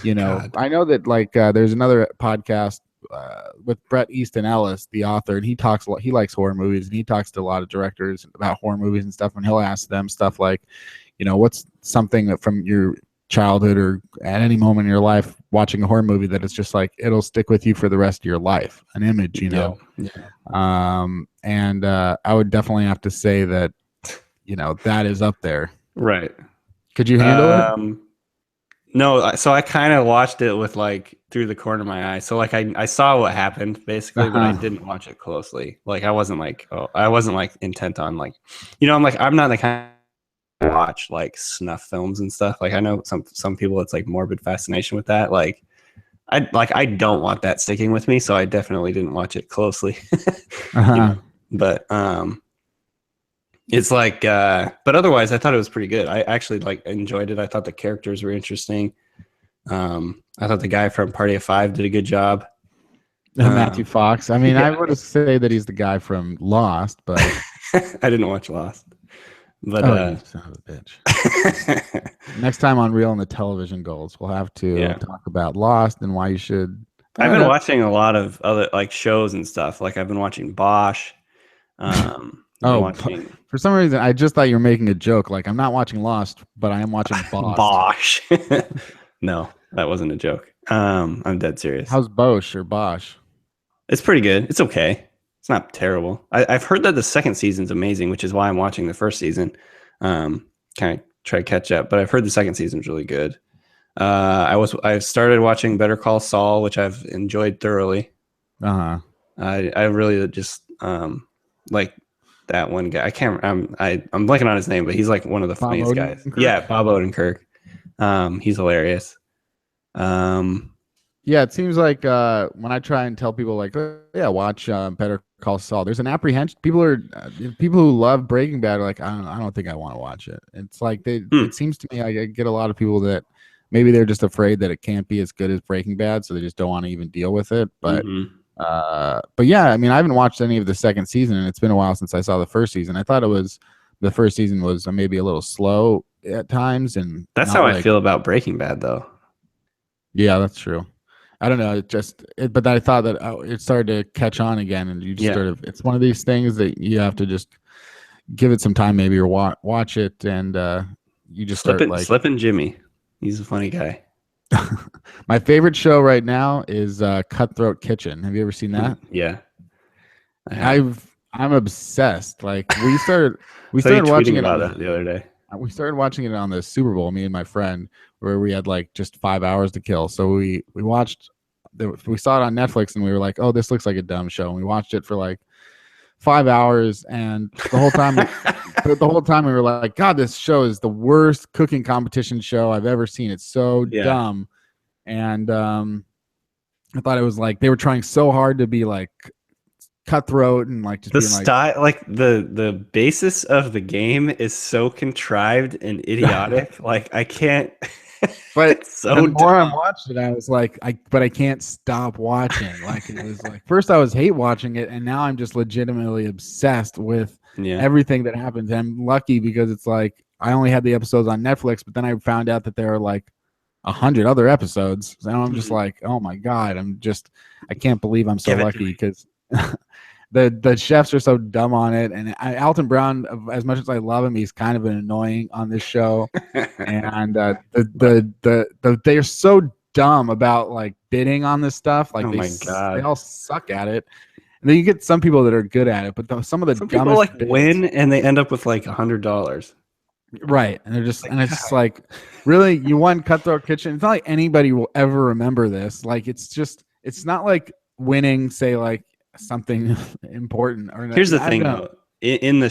God. I know that like there's another podcast with Bret Easton Ellis, the author, and he talks a lot. He likes horror movies, and he talks to a lot of directors about horror movies and stuff. And he'll ask them stuff like, what's something that from your childhood or at any moment in your life watching a horror movie that it's just like it'll stick with you for the rest of your life, an image, Yeah. And I would definitely have to say that that is up there. Right. Could you handle it? No, so I kind of watched it with like through the corner of my eye. So like I saw what happened basically, but I didn't watch it closely. Like I wasn't like intent on like, I'm not the kind of watch like snuff films and stuff. Like I know some people it's like morbid fascination with that. Like I don't want that sticking with me, so I definitely didn't watch it closely. But it's like but otherwise I thought it was pretty good. I actually like enjoyed it. I thought the characters were interesting. I thought the guy from Party of Five did a good job. Matthew Fox. I mean, yeah. I would say that he's the guy from Lost, but I didn't watch Lost. But you son of a bitch. Next time on Real and the Television Goals, we'll have to talk about Lost and why you should. I've been watching a lot of other like shows and stuff. Like I've been watching Bosch. For some reason, I just thought you were making a joke. Like I'm not watching Lost, but I am watching Bosch. No, that wasn't a joke. I'm dead serious. How's Bosch or Bosch? It's pretty good. It's okay. It's not terrible. I've heard that the second season's amazing, which is why I'm watching the first season. Kind of try to catch up, but I've heard the second season's really good. I started watching Better Call Saul, which I've enjoyed thoroughly. I really just like that one guy. I can't. I'm blanking on his name, but he's like one of the funniest guys. Yeah, Bob Odenkirk. He's hilarious. Yeah, it seems like when I try and tell people like, watch Better Call Saul, there's an apprehension. People who love Breaking Bad are like, I don't think I want to watch it. It's like it seems to me I get a lot of people that maybe they're just afraid that it can't be as good as Breaking Bad, so they just don't want to even deal with it. But yeah, I mean, I haven't watched any of the second season, and it's been a while since I saw the first season. I thought the first season was maybe a little slow at times, and that's how I feel about Breaking Bad, though. Yeah, that's true. I don't know. But I thought that it started to catch on again, and you just sort of. It's one of these things that you have to just give it some time, maybe, or watch it, and you just Slippin' Jimmy. He's a funny guy. My favorite show right now is Cutthroat Kitchen. Have you ever seen that? Yeah, I'm obsessed. Like we started watching it the other day. We started watching it on the Super Bowl, me and my friend, where we had like just 5 hours to kill. So we saw it on Netflix, and we were like, oh, this looks like a dumb show. And we watched it for like 5 hours, and the whole time we were like, God, this show is the worst cooking competition show I've ever seen. It's so dumb. And I thought it was like they were trying so hard to be like cutthroat and like just the being style, like the basis of the game is so contrived and idiotic. Like I can't. But so the more I watched it, I was like, I can't stop watching. Like it was like first I was hate watching it, and now I'm just legitimately obsessed with everything that happens. And I'm lucky because it's like I only had the episodes on Netflix, but then I found out that there are like 100 other episodes. So I'm just like, oh my God, I can't believe I'm so lucky because the chefs are so dumb on it. And Alton Brown, as much as I love him, he's kind of an annoying on this show. And they're so dumb about like bidding on this stuff. Like they all suck at it. And then you get some people that are good at it, but some dumbest people like win and they end up with like $100. Right. And they're just, and it's just like, really, you won Cutthroat Kitchen? It's not like anybody will ever remember this. Like, it's not like winning, say, like something important. Or here's the thing, though. In the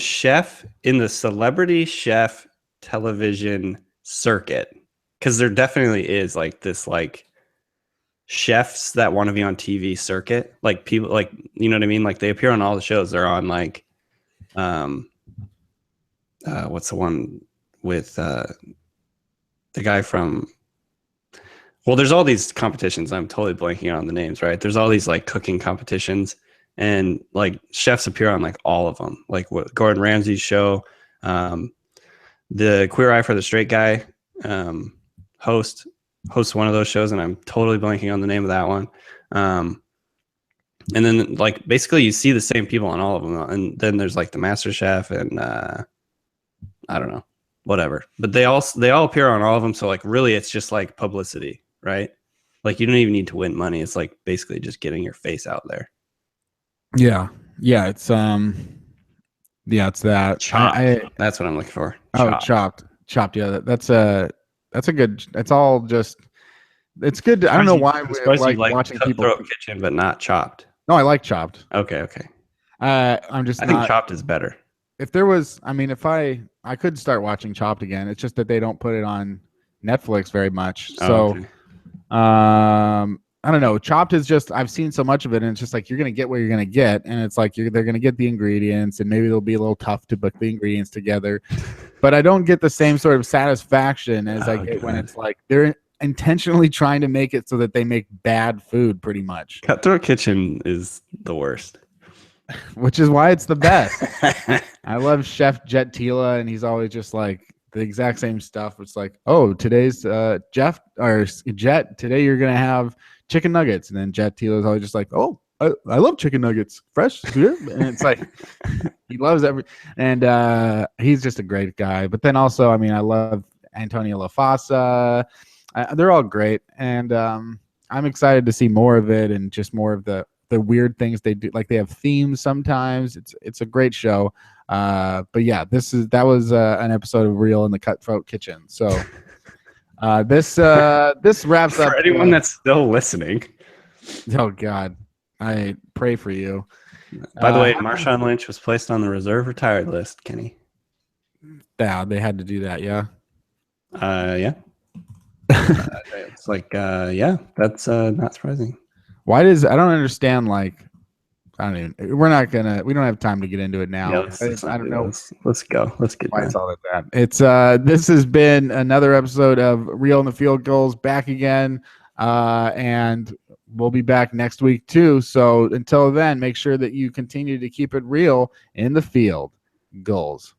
celebrity chef television circuit, because there definitely is like this like chefs that want to be on TV circuit, like people like, you know what I mean? Like they appear on all the shows. They're on like, what's the one with the guy from? Well, there's all these competitions. I'm totally blanking on the names, right? There's all these like cooking competitions, and like chefs appear on like all of them. Like what Gordon Ramsay's show, the Queer Eye for the Straight Guy hosts one of those shows, and I'm totally blanking on the name of that one. And then like basically you see the same people on all of them, and then there's like the Master Chef and I don't know, whatever. But they all appear on all of them, so like really it's just like publicity. Right? Like you don't even need to win money. It's like basically just getting your face out there. Yeah. Yeah. It's it's that. Chopped. That's what I'm looking for. Chopped. Yeah. That's a good, it's all just, it's good. I don't know why we like watching people. Cutthroat Kitchen, but not Chopped. No, I like Chopped. Okay. I think Chopped is better. If there was, I mean, if I could start watching Chopped again, it's just that they don't put it on Netflix very much. So, okay. I don't know. Chopped is just, I've seen so much of it, and it's just like you're gonna get what you're gonna get, and it's like they're gonna get the ingredients, and maybe they'll be a little tough to put the ingredients together, but I don't get the same sort of satisfaction as I get when it's like they're intentionally trying to make it so that they make bad food, pretty much. Cutthroat Kitchen is the worst, which is why it's the best. I love Chef Jet Tila, and he's always just like the exact same stuff. It's like, oh, today's Jet, today you're gonna have chicken nuggets, and then Jet Tila is always just like, oh, I love chicken nuggets, fresh, and it's like he loves and he's just a great guy. But then also, I mean, I love Antonio LaFasa. They're all great, and I'm excited to see more of it and just more of the weird things they do. Like they have themes sometimes. It's a great show. But yeah, that was an episode of Real in the Cutthroat Kitchen. So this wraps up. For anyone that's still listening. Oh God, I pray for you. By the way, Marshawn Lynch was placed on the reserve retired list, Kenny. Yeah, they had to do that. Yeah. Yeah. It's like yeah, that's not surprising. Why I don't understand, like, I don't even, we don't have time to get into it now. Yeah, I don't know. Let's go. Let's get why it's all like that. It's this has been another episode of Real in the Field Goals, back again. And we'll be back next week too. So until then, make sure that you continue to keep it real in the field goals.